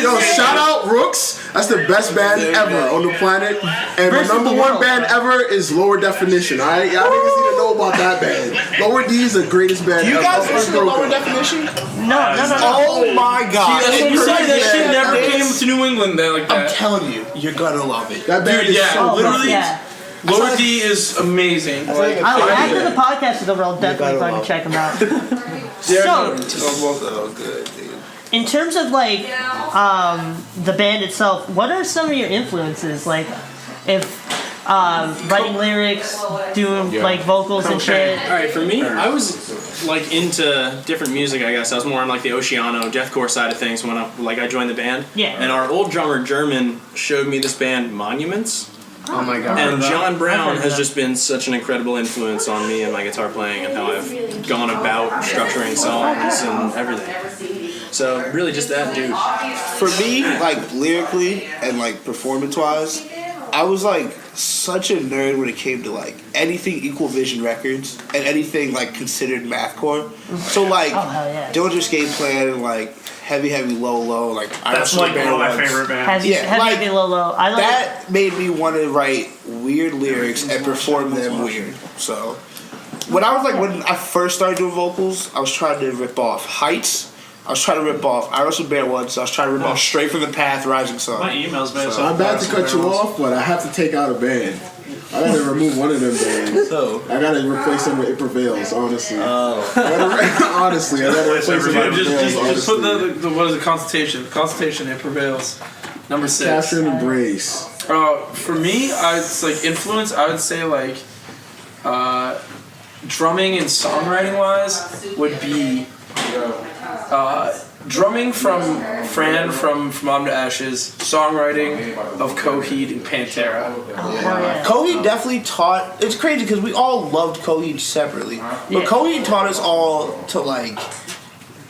S4: Yo, shout out Rooks. That's the best band ever on the planet. And
S1: Versus
S4: my number
S1: the
S4: 1
S1: world.
S4: band ever is Lower Definition. Alright? Y'all niggas need to know about that band. Lower D is the greatest band
S6: You
S4: ever.
S6: guys listen to Lower Definition?
S1: No.
S6: Oh my god.
S3: You said that shit never
S6: It's-
S3: came to New England there like
S6: I'm
S3: that.
S6: telling you, you're gonna love it.
S4: That band
S3: Dude,
S4: is
S3: yeah.
S4: so
S3: Literally-
S1: Yeah.
S3: Lower D is amazing.
S1: After the podcast is over, I'll definitely fucking check them out. So,
S6: Oh, good, dude.
S1: in terms of like the band itself, what are some of your influences? Like, if writing lyrics, doing like vocals and shit.
S5: Alright, for me, I was like into different music, I guess. I was more on like the Oceano, deathcore side of things when I joined the band.
S1: Yeah.
S5: And our old drummer, German, showed me this band, Monuments.
S7: Oh my god.
S5: And John Brown
S1: heard
S5: has
S1: that.
S5: just been such an incredible influence on me and my guitar playing and how I've gone about structuring songs and everything. So really just that dude.
S6: For me, like lyrically and like performance wise, I was like such a nerd when it came to like anything Equal Vision Records and anything like considered mathcore. So like
S1: Oh, hell yeah.
S6: Dillinger Escape Plan and like Heavy Low, like
S2: That's like one of my favorite bands.
S1: Heavy Low. I like
S6: that made me want to write weird lyrics and perform them weird. So when I first started doing vocals, I was trying to rip off Heights. I was trying to rip off I Wrestle Bear once. I was trying to rip off Straight from the Path, Rising Sun.
S2: My email's been
S4: I'm about to cut you off, but I have to take out a band. I gotta remove one of them bands. I gotta replace them with It Prevails, honestly. Honestly, I gotta replace them with It Prevails,
S3: Just put
S4: honestly.
S3: the what is it? Consultation. It prevails. Number 6.
S4: Capture and Embrace.
S3: For me, it's like influence. I would say like drumming and songwriting wise would be drumming from Fran from Mom to Ashes, songwriting of Coheed and Pantera.
S6: Coheed definitely taught. It's crazy because we all loved Coheed separately, but Coheed taught us all to like.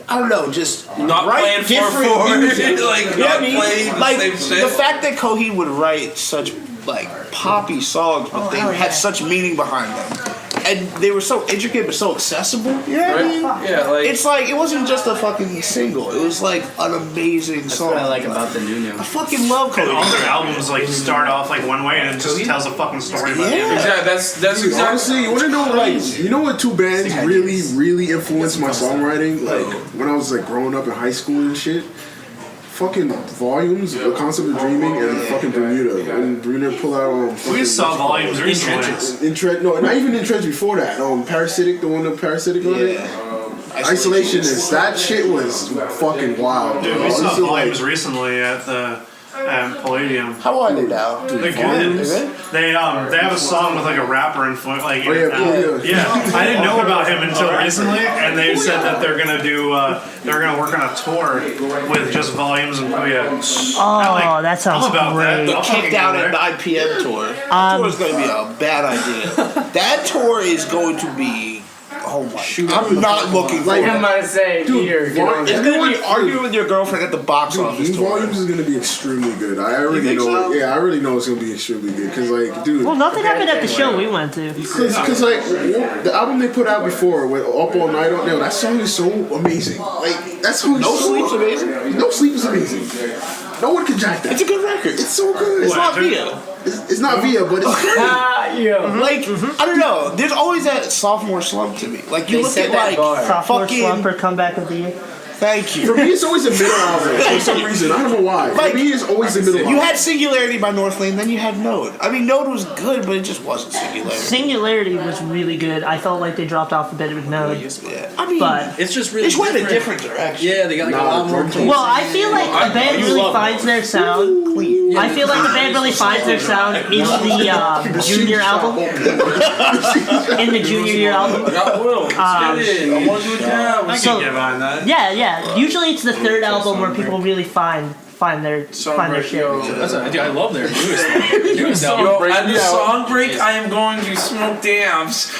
S6: I don't know, just
S3: Not
S6: write
S3: playing
S6: different
S3: 4/4,
S6: music.
S3: like,
S6: You know
S3: not
S6: what I mean?
S3: playing the
S6: Like
S3: same shit.
S6: the fact that Coheed would write such like poppy songs, but they
S1: hell yeah.
S6: had such meaning behind them, and they were so intricate but so accessible. You know what I mean?
S3: Yeah, like
S6: It's like it wasn't just a fucking single; it was like an amazing
S7: That's
S6: song.
S7: what I like about the new.
S6: I fucking love
S2: And all
S6: Coheed.
S2: their albums like start off like one way and it just tells a fucking story about
S6: Yeah.
S2: it.
S3: exactly. That's
S4: Dude,
S3: exactly.
S4: honestly, you wanna know like you know what 2 bands really influenced my songwriting? Like when I was like growing up in high school and shit. Fucking Volumes, The Concept of Dreaming, and fucking Bermuda. And Bermuda pull out
S2: We saw Volumes recently.
S4: no, not even in Trench before that. Parasitic, the one that Parasitic on it. Isolationist. That shit was fucking wild.
S2: Dude,
S4: bro.
S2: we saw
S4: This is
S2: Volumes recently at the Palladium.
S6: How are they now?
S2: They're good.
S6: Volumes?
S2: They have a song with like a rapper influence. Like
S4: Oh, yeah,
S2: yeah, I didn't know about him until recently, and they said that they're gonna do they're gonna work on a tour with just Volumes and Puya.
S1: Oh, that sounds
S2: I'm about
S1: great.
S2: that. I'll fucking
S6: Kicked
S2: go
S6: out
S2: there.
S6: at the IPM tour. That tour is going to be a bad idea. That tour is going to be. Oh my! I'm not looking
S4: Like,
S6: forward.
S7: I'm about to say, Peter, get on
S6: It's
S7: that.
S6: going to be arguing with your girlfriend at the box office
S4: Dude,
S6: tour.
S4: Volumes is gonna be extremely good. I already
S6: think
S4: know.
S6: so?
S4: Yeah, I already know it's gonna be extremely good. Cause like, dude,
S1: Well, nothing happened at the show we went to.
S4: cause like the album they put out before with Up All Night on there, that song is so amazing. Like that song is
S6: No
S4: so
S6: Sleep's amazing.
S4: No Sleep is amazing. No one can jack that.
S6: It's a good record.
S4: It's so good.
S6: It's not Via.
S4: It's not Via, but it's good.
S6: Like I don't know. There's always that sophomore slump to me. Like you
S7: They
S6: look
S7: set
S6: at
S7: that
S6: like
S7: bar.
S1: Sophomore
S6: fucking
S1: slump or comeback of the year.
S6: Thank you.
S4: For me, it's always the middle album for some reason. I don't know why. For
S6: Like,
S4: me, it's always the middle
S6: You
S4: album.
S6: had Singularity by Northlane, then you had Node. I mean, Node was good, but it just wasn't Singularity.
S1: Singularity was really good. I felt like they dropped off a bit with Node.
S6: Yeah. I mean,
S1: But
S5: It's just really
S6: it's went a
S5: different.
S6: different direction.
S5: Yeah, they got like a lot more.
S1: well, I feel like the band
S5: you
S1: really
S5: love
S1: finds their sound.
S6: Clean.
S1: I feel like the band really finds their sound in the junior album. In the junior year album.
S3: Got Will. Let's get it. I want to do it now.
S2: I
S1: So-
S2: can get behind that.
S1: Yeah. Usually it's the third album where people really find their shit.
S5: That's dude, I love their newest album.
S3: Yo, at the song break, I am going to smoke dams.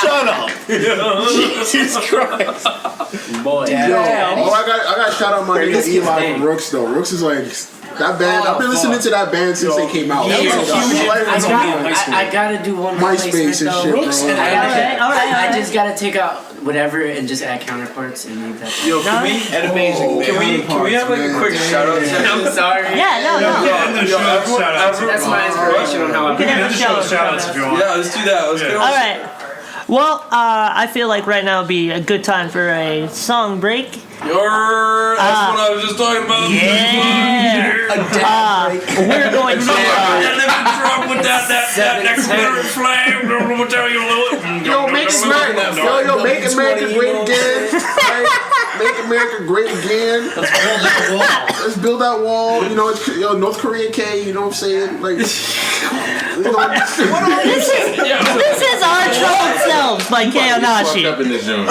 S6: Shut up. Jesus Christ.
S7: Boy.
S4: Yo, I got to shout out my nigga Eli from Rooks though. Rooks is like that band. I've been listening to that band since they came out.
S5: He was a huge
S7: I gotta do one more
S4: MySpace
S7: placement,
S4: and
S7: though.
S4: shit,
S5: Rooks
S4: bro.
S5: and
S1: All right.
S7: I just gotta take out whatever and just add counterparts and leave that.
S3: Yo, can we?
S6: And amazing.
S3: Can we have like a quick shout out?
S7: I'm sorry.
S1: Yeah, no.
S2: End the show, shout outs.
S7: That's my inspiration on how I
S1: We can
S2: End
S1: have
S2: the
S1: a
S2: show,
S1: show.
S2: shout outs if you want.
S3: Yeah, let's do that. Let's get
S1: All right. Well, I feel like right now would be a good time for a song break.
S3: That's what I was just talking about.
S1: Yeah. We're going to.
S3: Drop with that Confederate flag.
S4: Yo, make America, make America great again. Right? Make America great again. Let's build that wall. You know, North Korea K. You know what I'm saying? Like,
S1: This is Our Troubled Selves by
S8: Fucked
S1: Kaonashi.
S8: up in this joint.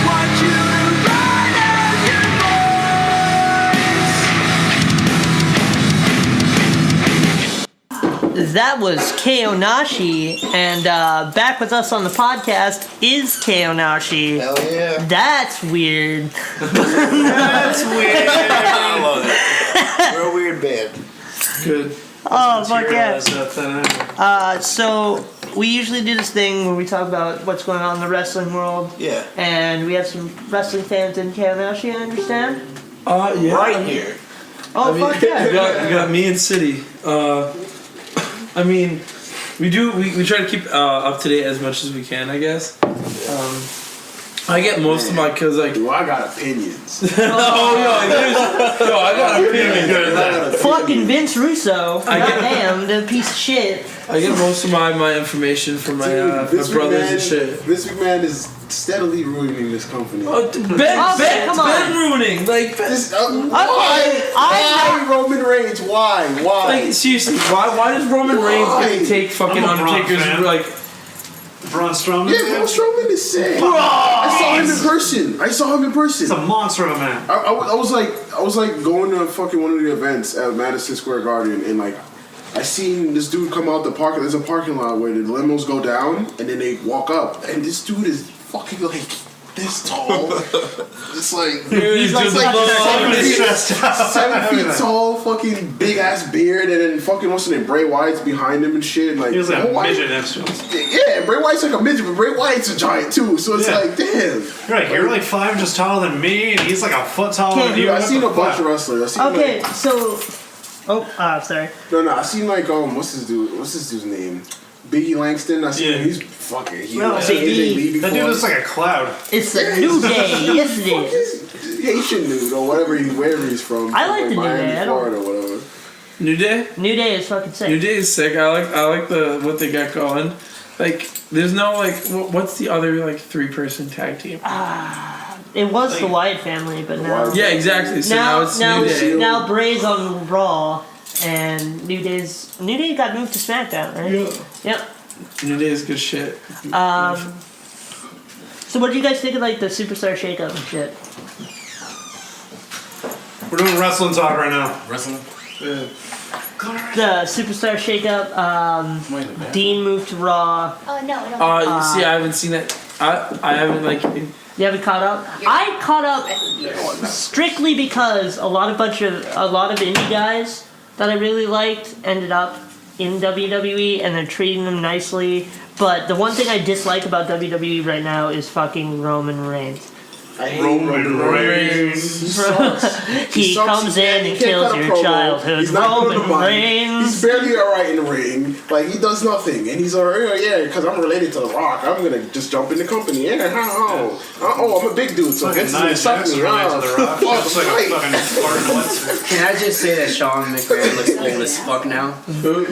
S9: Want you to ride
S1: that was Kaonashi, and back with us on the podcast is Kaonashi.
S6: Hell yeah.
S1: That's weird.
S2: That's weird.
S6: I love it. We're a weird band.
S3: Good.
S1: Oh, fuck yeah.
S2: Yeah.
S1: So, we usually do this thing where we talk about what's going on in the wrestling world.
S6: Yeah.
S1: And we have some wrestling fans in Kaonashi, I understand?
S3: Yeah.
S6: Right here.
S1: Oh,
S3: I mean,
S1: fuck yeah.
S3: you got me and City. I mean, we try to keep up to date as much as we can, I guess. I get most of my, cause like.
S4: I got opinions.
S3: I got opinions.
S1: Fucking Vince Russo. Goddamn, the piece of shit.
S3: I get most of my information from my, my
S4: Vince
S3: brothers and shit.
S4: Vince McMahon is steadily ruining this company.
S1: Come on.
S3: Ruining. Like,
S4: This, why Roman Reigns? Why?
S3: like seriously, why does Roman Reigns gonna take fucking
S2: I'm a Braun
S3: Undertaker's
S2: fan.
S3: like?
S2: Braun Strowman.
S4: Yeah, Braun Strowman is sick. I saw him in person.
S2: It's a monster of a man.
S4: I was like going to fucking one of the events at Madison Square Garden, and like I seen this dude come out the parking. There's a parking lot where the limos go down and then they walk up, and this dude is fucking like this tall. It's like
S1: He's like
S4: seven feet tall, fucking big ass beard, and then fucking what's his name? Bray Wyatt's behind him and shit. And like
S2: He was like a
S4: White-
S2: midget next to him.
S4: Yeah, Bray Wyatt's like a midget, but Bray Wyatt's a giant too. So it's
S2: Yeah.
S4: like, damn.
S2: You're like, you're like 5 inches taller than me, and he's like a foot taller than
S1: Dude,
S2: you.
S4: I
S2: What
S4: seen
S2: the
S4: a bunch
S2: fuck?
S4: of wrestlers. I seen
S1: Okay,
S4: like,
S1: so. Sorry.
S4: no, I seen like what's this dude's name? Biggie Langston. I seen
S2: Yeah.
S4: him. He's fucking. He
S1: No,
S4: was
S1: Big
S4: AJ
S1: E.
S4: Lee
S2: That dude
S4: before.
S2: looks like a cloud.
S1: It's the New Day. Yes, it is.
S4: Haitian dude or wherever he's from.
S1: I like the New
S4: Miami,
S1: Day, I don't-
S4: Florida, or whatever.
S3: New Day.
S1: New Day is fucking sick.
S3: New Day is sick. I like the what they got going. Like, there's no like, what's the other like 3-person tag team?
S1: It was the Wyatt family, but now.
S3: Yeah, exactly. So now it's New Day.
S1: Now Bray's on Raw, and New Day got moved to SmackDown, right? Yep.
S3: New Day is good shit.
S1: So what do you guys think of like the Superstar shakeup and shit?
S2: We're doing wrestling talk right now.
S8: Wrestling?
S1: The Superstar shakeup. Dean moved to Raw.
S9: Oh, no.
S3: You see, I haven't seen that. I haven't like.
S1: You haven't caught up? I caught up strictly because a lot of indie guys that I really liked ended up in WWE, and they're treating them nicely. But the one thing I dislike about WWE right now is fucking Roman Reigns.
S4: I hate
S2: Roman Reigns.
S4: He sucks.
S1: He
S4: sucks.
S1: comes in
S4: He
S1: and
S4: can't
S1: kills
S4: cut a
S1: your
S4: promo.
S1: childhood.
S4: He's not good on the
S1: Roman
S4: mic.
S1: Reigns.
S4: He's barely alright in the ring. Like, he does nothing. And he's alright, yeah, because I'm related to The Rock. I'm going to just jump in the company. Yeah, I'm a big dude, so
S2: Fucking
S4: Vince is going to
S2: nice.
S4: suck
S2: That's
S4: me.
S2: related to the Rock. Looks like a
S4: Right.
S2: fucking
S7: Can I just say that Sean McMahon looks old as fuck now?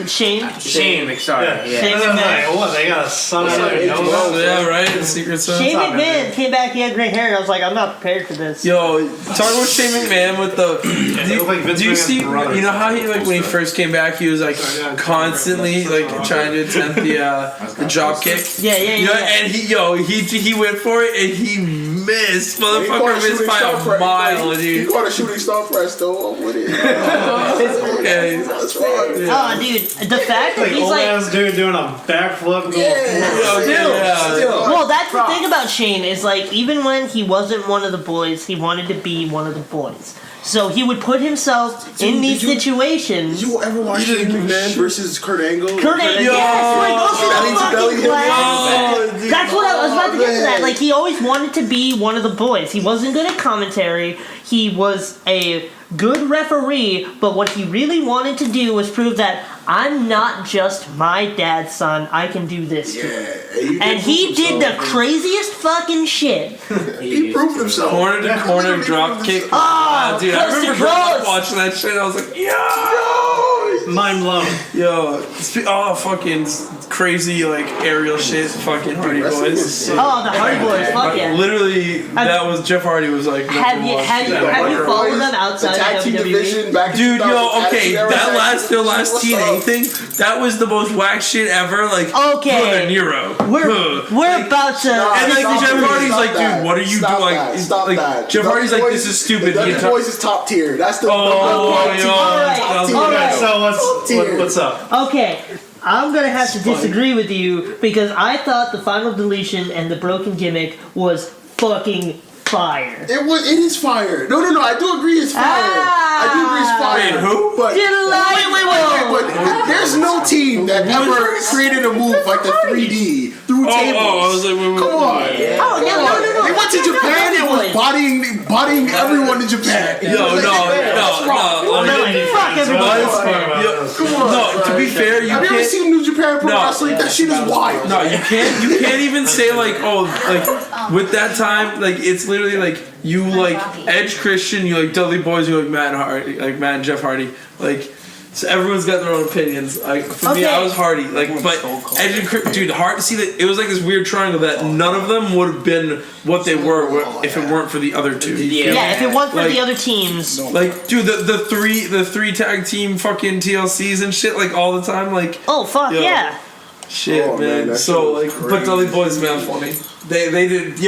S1: Shane.
S7: Shane McSorley.
S2: Yeah.
S7: Yeah.
S1: Shane McMahon.
S2: Like, what? They got a son I don't even
S4: Yeah,
S2: know
S4: well,
S2: about?
S3: Yeah, right. The Secret Son.
S1: Shane
S2: not gonna
S1: McMahon came back, he had gray hair, and I was like, I'm not prepared for this.
S3: Yo, talk about Shane McMahon with the.
S2: they look like Vince
S3: Do you
S2: McMahon's
S3: see?
S2: brothers.
S3: You know how he like when he first came back, he was like constantly like trying to attempt the drop kick.
S1: Yeah.
S3: And he went for it and he missed.
S4: He caught
S3: Motherfucker
S4: a
S3: missed
S4: shooting
S3: by
S4: star
S3: a
S4: press.
S3: mile,
S4: He
S3: dude.
S4: caught a shooting star press, though. I'm with it.
S3: Okay.
S4: That's right.
S1: Oh, dude, the fact that
S2: Like
S1: he's
S2: old
S1: like.
S2: ass dude doing a backflip.
S1: Well, that's the thing about Shane is like even when he wasn't one of the boys, he wanted to be one of the boys. So he would put himself in these situations.
S4: Did you ever watch Shane McMahon versus Kurt Angle?
S1: Kurt Angle, yes, like
S4: Belly to
S1: go
S4: belly
S1: to
S4: hit.
S1: the fucking class. That's what I was about to get to that.
S4: man.
S1: Like he always wanted to be one of the boys. He wasn't good at commentary. He was a good referee, but what he really wanted to do was prove that I'm not just my dad's son. I can do this too.
S4: Yeah,
S1: And he did the craziest fucking shit.
S4: He proved himself.
S3: Corner to corner drop kick.
S1: Oh,
S3: Dude, I
S1: close to
S3: remember
S1: close.
S3: watching that shit. I was like, yo,
S2: Mind blown.
S3: yo, fucking crazy like aerial shit. Fucking Hardy
S4: Wrestling is
S3: Boys.
S4: sick.
S1: Oh, the Hardy Boys, fuck yeah.
S3: Literally, that was Jeff Hardy was like.
S1: Have you followed them
S4: The
S1: outside
S4: tag
S1: of
S4: team
S1: WWE?
S4: division back in
S3: Dude,
S4: 2000,
S3: yo, okay,
S4: Attitude Era tag team
S3: their last
S4: division,
S3: TNA
S4: what's
S3: thing, that was the most whack shit ever. Like,
S1: Okay.
S3: Brother Nero.
S1: We're about to.
S3: And like
S4: Stop
S3: Jeff
S4: that.
S3: Hardy's
S4: Stop
S3: like,
S4: that.
S3: dude, what are you
S4: Stop
S3: doing?
S4: that.
S3: Like,
S4: Stop
S3: like
S4: that.
S3: Jeff Hardy's like, this is stupid.
S4: The
S3: He
S4: Dudley Boys is top tier. That's the
S3: Oh,
S4: top
S3: yo,
S4: tier.
S1: Alright,
S4: Top tier.
S1: alright.
S2: So
S4: Top tier.
S2: what's up?
S1: Okay, I'm gonna have to disagree with you because I thought the final deletion and the broken gimmick was fucking fire.
S4: It is fire. No, I do agree it's fire. I do agree it's fire.
S3: Wait, who?
S4: But but there's no team that ever created a move like the 3D through tables.
S3: I was like, wait.
S4: Come on.
S1: Oh, no.
S4: They went to Japan and was bodying everyone in Japan.
S3: No.
S1: Fuck everybody.
S4: Come on.
S3: No, to be fair, you
S4: have you ever
S3: can't.
S4: seen New Japan Pro Wrestling? That shit is wild.
S3: No, you can't even say like, with that time, like it's literally like you like Edge Christian, you like Dudley Boys, you like Matt and Jeff Hardy, like. So everyone's got their own opinions. For me, I was Hardy. Like, but Edge and dude, hard to see that it was like this weird triangle that none of them would have been what they were if it weren't for the other two.
S1: Yeah, if it weren't for the other teams.
S3: Like, dude, the three tag team fucking TLCs and shit, like all the time, like.
S1: Oh fuck yeah.
S3: Shit, man. So like, but Dudley Boys, man, funny. They did,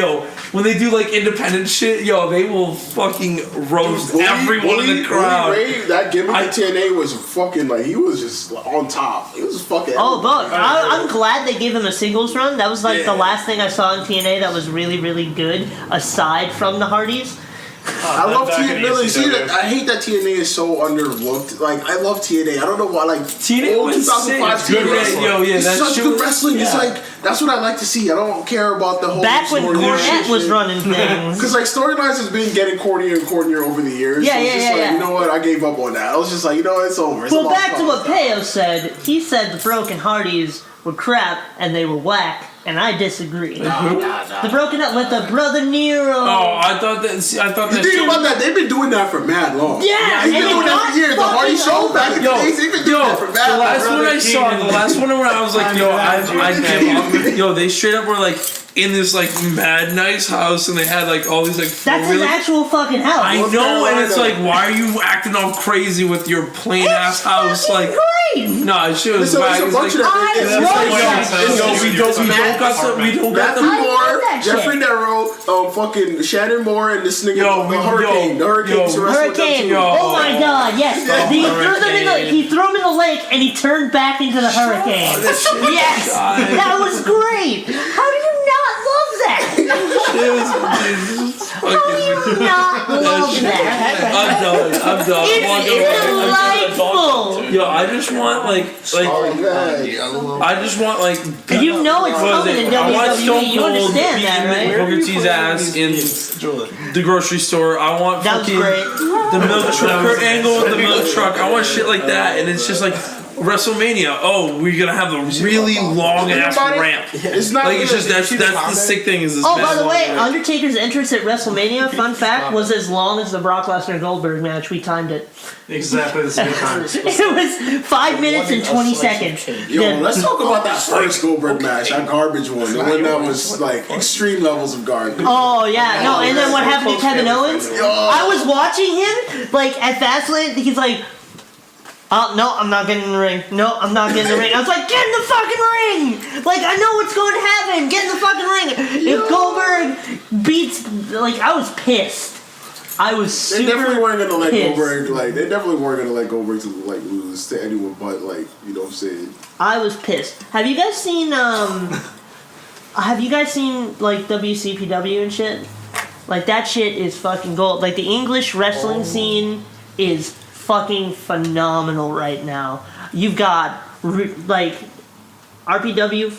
S3: when they do like independent shit, they will fucking roast everyone in the crowd.
S4: Ray, that gimmick in TNA was fucking like, he was just on top. He was fucking.
S1: Oh, but I'm glad they gave him a singles run. That was like the last thing I saw in TNA that was really, really good, aside from the Hardys.
S4: I love TNA. I hate that TNA is so underlooked. Like, I love TNA. I don't know why. Like,
S3: TNA
S4: old
S3: was
S4: 2005
S3: sick.
S4: TNA wrestling.
S3: Yeah,
S4: it's
S3: that
S4: such
S3: shit
S4: good
S3: was-
S4: wrestling. It's like, that's what I like to see. I don't care about the whole.
S1: Back when Cornette was running things.
S4: Because like storylines has been getting cornier and cornier over the years.
S1: Yeah,
S4: so it's just
S1: yeah.
S4: You know what? I gave up on that. I was just like, you know what? It's over. It's
S1: Well, back to what Peo said. He said the Broken Hardys were crap and they were whack, and I disagree. The Broken with the Brother Nero.
S3: Oh, I thought that.
S4: You think about that? They've been doing that for mad long.
S1: Yeah,
S4: he's been doing that for years. The Hardy Show back in the days, they've been doing that for mad long.
S3: The last one where I was like, I give up. They straight up were like in this like mad nice house, and they had like all these like.
S1: That's his actual fucking house.
S3: I know, and it's like, why are you acting all crazy with your plain ass house? Like,
S1: great.
S3: no, shit was
S4: So
S3: bad.
S4: it's a bunch of
S3: We don't got
S4: Matthew
S3: the.
S4: Moore, Jeffrey Darrow, fucking Shannon Moore, and this nigga, the Hurricane. The Hurricane's
S1: Hurricane. Oh my god, yes. He threw him in the lake and he turned back into the hurricane. Yes. That was great. How do you not love that? How do you not love that?
S3: I'm done.
S1: It's delightful.
S3: Yo, I just want I just want like.
S1: You know it's coming in
S3: I want
S1: WWE.
S3: Stone
S1: You
S3: Cold
S1: understand that,
S3: beating
S1: right?
S3: Booker T's ass in the grocery store. I want
S1: That was
S3: fucking
S1: great.
S3: the milk truck. Kurt Angle with the milk truck. I want shit like that, and it's just like WrestleMania. Oh, we're gonna have a really long ass ramp.
S4: It's not
S3: Like it's just that's the sick thing is this.
S1: Oh, by
S3: bad
S1: the
S3: long
S1: way,
S3: ramp.
S1: Undertaker's entrance at WrestleMania, fun fact, was as long as the Brock Lesnar Goldberg match. We timed it.
S2: Exactly the same time.
S1: It was 5 minutes and 20 seconds.
S4: Yo,
S1: Yeah.
S4: let's talk about that first Goldberg match, that garbage one. The one that was like extreme levels of garbage.
S1: Oh yeah, no, and then what happened to Kevin Owens? I was watching him, like at Fastlane, he's like, oh, no, I'm not getting in the ring. No, I'm not getting in the ring. I was like, get in the fucking ring! Like, I know what's going to happen. Get in the fucking ring. If Goldberg beats, like, I was pissed. I was super
S4: They definitely weren't gonna let
S1: pissed.
S4: Goldberg, like, they definitely weren't gonna let Goldberg to like lose to anyone but, like, you know what I'm saying.
S1: I was pissed. Have you guys seen like WCPW and shit? Like that shit is fucking gold. Like the English wrestling scene is fucking phenomenal right now. You've got like RPW,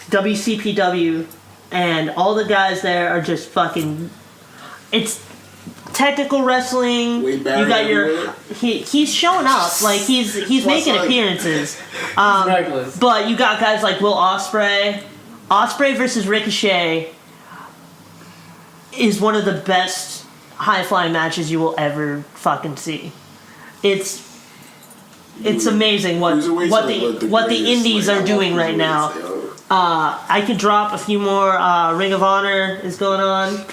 S1: WCPW, and all the guys there are just fucking. It's technical wrestling.
S4: Wade
S1: You
S4: Barrett
S1: got your.
S4: everywhere.
S1: He's showing up. Like he's making appearances. But you got guys like Will Ospreay. Ospreay versus Ricochet is one of the best high flying matches you will ever fucking see. It's amazing what the indies are doing right now. I could drop a few more. Ring of Honor is going on.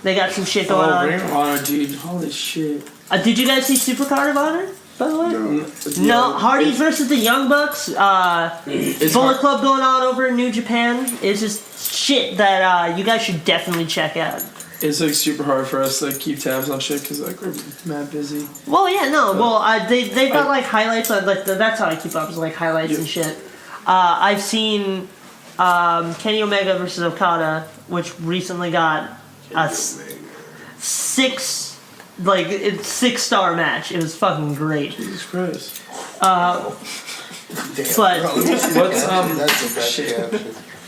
S1: They got some shit going on.
S3: Ring of Honor, dude. Holy shit.
S1: Did you guys see Supercard of Honor? By the way, no. Hardys versus the Young Bucks. Bullet Club going on over in New Japan. It's just shit that you guys should definitely check out.
S3: it's like super hard for us to like keep tabs on shit because like we're mad busy.
S1: Well, yeah, no. Well, they've got like highlights. Like that's how I keep up is like highlights and shit. I've seen Kenny Omega versus Okada, which recently got a 6-star match. It was fucking great.
S3: Jesus Christ.
S1: But
S3: What's shit.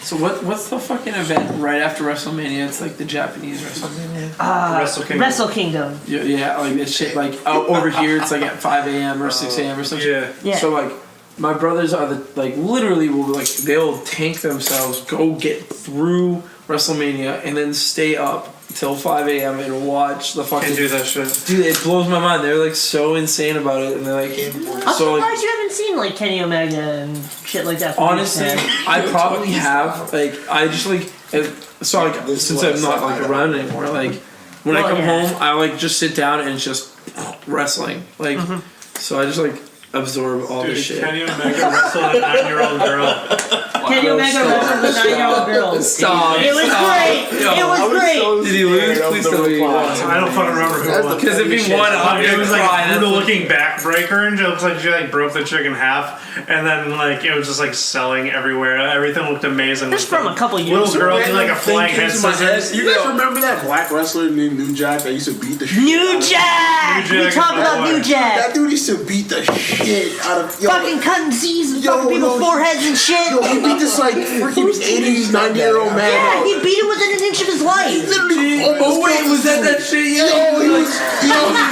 S3: So what's the fucking event right after WrestleMania? It's like the Japanese WrestleMania.
S1: Wrestle Kingdom.
S3: Yeah, like this shit. Like over here, it's like at 5 a.m. or 6 a.m. or something.
S1: Yeah.
S3: So like, my brothers are literally will like they'll tank themselves, go get through WrestleMania, and then stay up till 5 a.m. and watch the fucking.
S2: Can't do that shit.
S3: Dude, it blows my mind. They're like so insane about it, and they're like.
S1: I'm surprised you haven't seen like Kenny Omega and shit like that.
S3: Honestly, I probably have. Like, I just like so like since I'm not like around anymore. Like when I come home, I like just sit down and it's just wrestling. Like, so I just like absorb all this shit.
S2: Kenny Omega wrestled a 9-year-old girl.
S1: Kenny Omega wrestled a 9-year-old girl.
S3: Stop.
S1: It was great. It was great.
S3: Did he lose? Please tell me.
S2: I don't fucking remember who it was.
S3: Because if he won, I'm
S2: It
S3: gonna
S2: was
S3: cry.
S2: like brutal looking backbreaker, and it looks like she like broke the chick in half, and then like it was just like selling everywhere. Everything looked amazing.
S1: This from a couple years
S2: Little
S1: ago.
S2: girl did like a flying head scissors.
S4: You guys remember that black wrestler named New Jack that used to beat the shit?
S1: New Jack!
S2: New
S1: We
S2: Jack
S1: talk
S2: is
S1: about
S2: my
S1: New
S2: boy.
S1: Jack.
S4: That dude used to beat the shit out of
S1: Fucking cutting C's and
S4: Yo,
S1: fucking people's
S4: no,
S1: foreheads and shit.
S4: Yo, he beat this like freaking 80s, 90-year-old man.
S1: Yeah, he beat it within an inch of his life.
S4: Literally
S3: Oh
S4: almost
S3: wait,
S4: killed
S3: was
S4: this
S3: that
S4: dude.
S3: shit?
S4: Yo,
S3: Yeah.
S4: he was,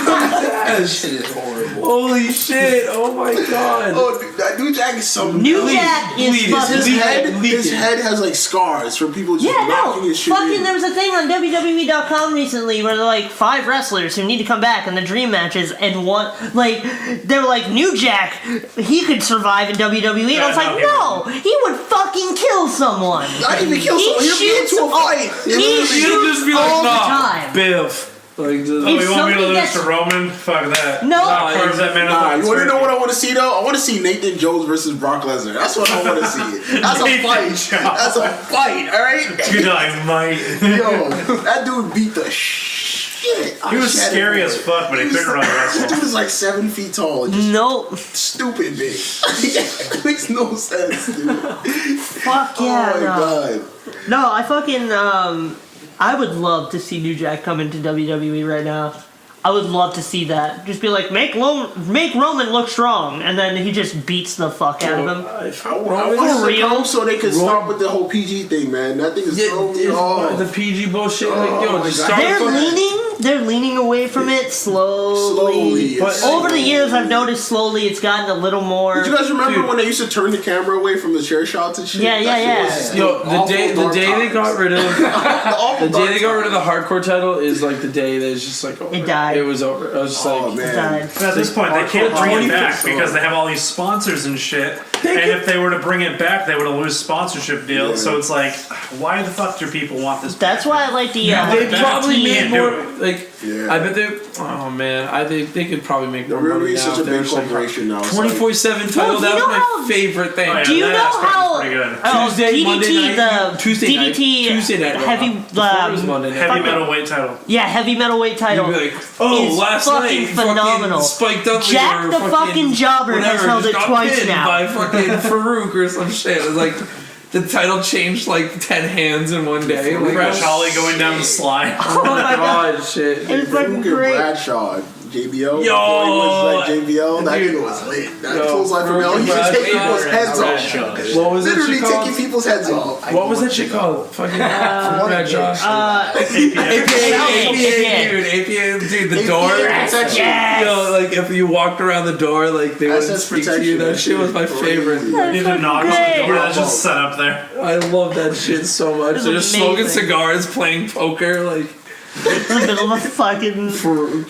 S3: That shit is horrible. Holy shit! Oh my god.
S4: oh, dude, that New Jack is so
S1: New Jack is
S3: Lead it.
S1: fucking.
S4: his head has like scars from people just
S1: Yeah,
S4: knocking
S1: no.
S4: his shit
S1: Fucking,
S4: in.
S1: there was a thing on WWE.com recently where they're like 5 wrestlers who need to come back in the dream matches, and one, like, they were like, New Jack, he could survive in WWE. And I was like, no, he would fucking kill someone.
S4: Not even kill someone. He'll be into a fight.
S1: He shoots all the time.
S3: Biff. Like, just,
S2: Oh, you want me to
S1: somebody
S2: lose
S1: gets-
S2: to Roman? Fuck that.
S1: No.
S2: Carves that man up
S4: Nah,
S2: like
S4: you want to know
S2: turkey.
S4: what I want to see though? I want to see Nathan Jones versus Brock Lesnar. That's what I want to see. That's a
S2: Nathan
S4: fight.
S2: Jones.
S4: That's a fight. All right.
S2: Good night, mate.
S4: Yo, that dude beat the shit.
S2: He was scary as fuck, but he couldn't run
S4: This dude
S2: wrestle.
S4: is like 7 feet tall. And just
S1: Nope.
S4: stupid big. It makes no sense, dude.
S1: Fuck yeah,
S4: Oh my
S1: no.
S4: god.
S1: No, I fucking, I would love to see New Jack come into WWE right now. I would love to see that. Just be like, make Roman look strong, and then he just beats the fuck out of him.
S4: I want
S1: For
S4: to
S1: real?
S4: come so they can stop with the whole PG thing, man. That thing is throwing me off.
S3: the PG bullshit. Like, yo,
S4: my
S3: just
S4: God.
S3: start
S1: They're leaning away from it slowly.
S4: Slowly.
S3: But
S1: Over the years, I've noticed slowly it's gotten a little more.
S4: Did you guys remember
S3: Dude.
S4: when they used to turn the camera away from the chair shots and shit?
S1: Yeah,
S4: That
S1: yeah,
S4: shit was
S3: Yo, the
S4: awful
S3: day
S4: dark
S3: they
S4: times.
S3: got rid of
S4: Awful
S3: the day
S4: dark
S3: they got rid of the hardcore title is like the day that it's just like over.
S1: It died.
S3: It was over. I was just
S4: Oh
S3: like,
S4: man.
S1: died.
S2: At this point, they can't bring it back
S3: 20%.
S2: because they have all these sponsors and shit. And if they were to bring it back, they would have lose sponsorship deals.
S4: Yeah.
S2: So it's like, why the fuck do people want this?
S1: That's why I like the.
S3: they
S2: Back
S3: probably
S2: to
S3: made
S2: can't
S3: more.
S2: do
S3: Like,
S4: Yeah.
S3: I bet they. Oh man, I think they could probably make more money
S4: WWE
S3: now.
S4: is such a
S3: if they were
S4: big
S3: just like
S4: corporation now. It's like-
S3: 24/7 title.
S1: Well, do you
S3: that was
S1: know
S3: my
S1: how-
S3: favorite thing.
S2: Oh, yeah.
S1: Do you
S2: that
S1: know
S2: aspect is
S1: how
S2: pretty good.
S3: Tuesday,
S1: DDT,
S3: Monday night,
S1: the
S3: Tuesday night,
S1: DDT
S3: Tuesday night,
S1: heavy,
S3: before it was Monday night.
S2: Heavy metal weight title.
S1: yeah, heavy metalweight title.
S3: You'd be like, oh,
S1: is
S3: last
S1: fucking
S3: night,
S1: phenomenal.
S3: Spike Dudley
S1: Jack
S3: or
S1: the fucking Jobber has
S3: whatever,
S1: held
S3: just
S1: it
S3: got
S1: twice
S3: pinned
S1: now.
S3: by fucking Farouk or some shit. It was like the title changed like 10 hands in one day. Like,
S2: Crash Holly going down the slide.
S1: Oh my god,
S3: shit.
S1: it was fucking
S4: Farouk and
S1: great.
S4: Bradshaw, JBL.
S3: Yo,
S4: before he was like JBL, that
S3: dude.
S4: dude was lit. That
S3: Yo,
S4: pulls like from
S3: Farouk
S4: hell. He
S3: and
S4: was taking
S3: Bradshaw.
S4: people's heads off.
S3: What was that
S4: Literally
S3: shit called?
S4: taking people's heads off.
S3: What was that shit called? Fucking Bradshaw. APA, dude, the door.
S1: Yes.
S3: Yo, like if you walked around the door, like they wouldn't
S4: SS
S3: speak to you.
S4: protection.
S3: That shit was my favorite.
S2: You did knock on the
S1: Great.
S2: door that's just set up there.
S3: I love that shit so much.
S1: It's
S3: They're just smoking
S1: amazing.
S3: cigars, playing poker, like
S1: In the middle of a fucking.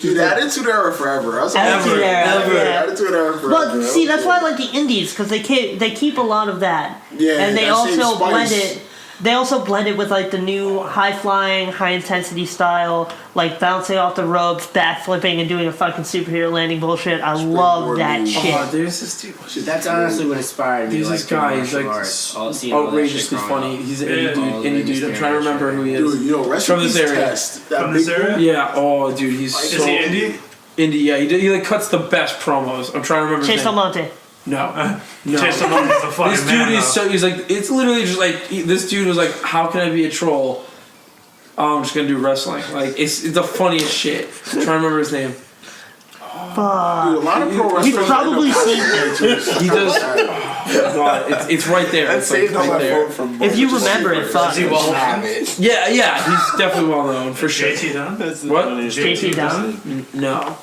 S4: Dude, the Attitude Era forever. That's all
S1: Attitude Era,
S4: Ever.
S1: yeah.
S4: Attitude Era forever.
S1: But see, that's why I like the indies because they keep a lot of that,
S4: Yeah,
S1: and they
S4: that same
S1: also
S4: spice.
S1: blend it. they also blend it with like the new high flying, high intensity style, like bouncing off the ropes, backflipping, and doing a fucking superhero landing bullshit. I love that shit.
S3: Oh, there's this dude.
S7: That's honestly what inspired me.
S3: There's
S7: Like,
S3: this guy. He's like outrageously funny. He's an indie dude. I'm trying to remember who he is.
S4: Dude, yo, rest
S3: From
S4: in
S3: this
S4: peace,
S3: area.
S4: Test.
S2: From this area?
S3: Yeah. Oh, dude, he's
S2: Is
S3: so
S2: he indie?
S3: indie. Yeah, he like cuts the best promos. I'm trying to remember.
S1: Chase
S3: his name.
S1: Monte.
S3: No, no.
S2: Chase Lamont is the fucking
S3: This
S2: man,
S3: dude is
S2: though.
S3: so. He's like. It's literally just like this dude was like, "How can I be a troll? Oh, I'm just gonna do wrestling." Like it's the funniest shit. I'm trying to remember his name.
S1: Fuck.
S4: Dude, a lot of pro wrestlers.
S1: You've probably seen
S3: He does. Oh, God, it's right there. It's like right there.
S1: If you remember it, fuck.
S2: Is he well known?
S3: Yeah, yeah. He's definitely well known for sure.
S2: JT Dunn?
S3: What?
S1: JT Dunn.
S3: No.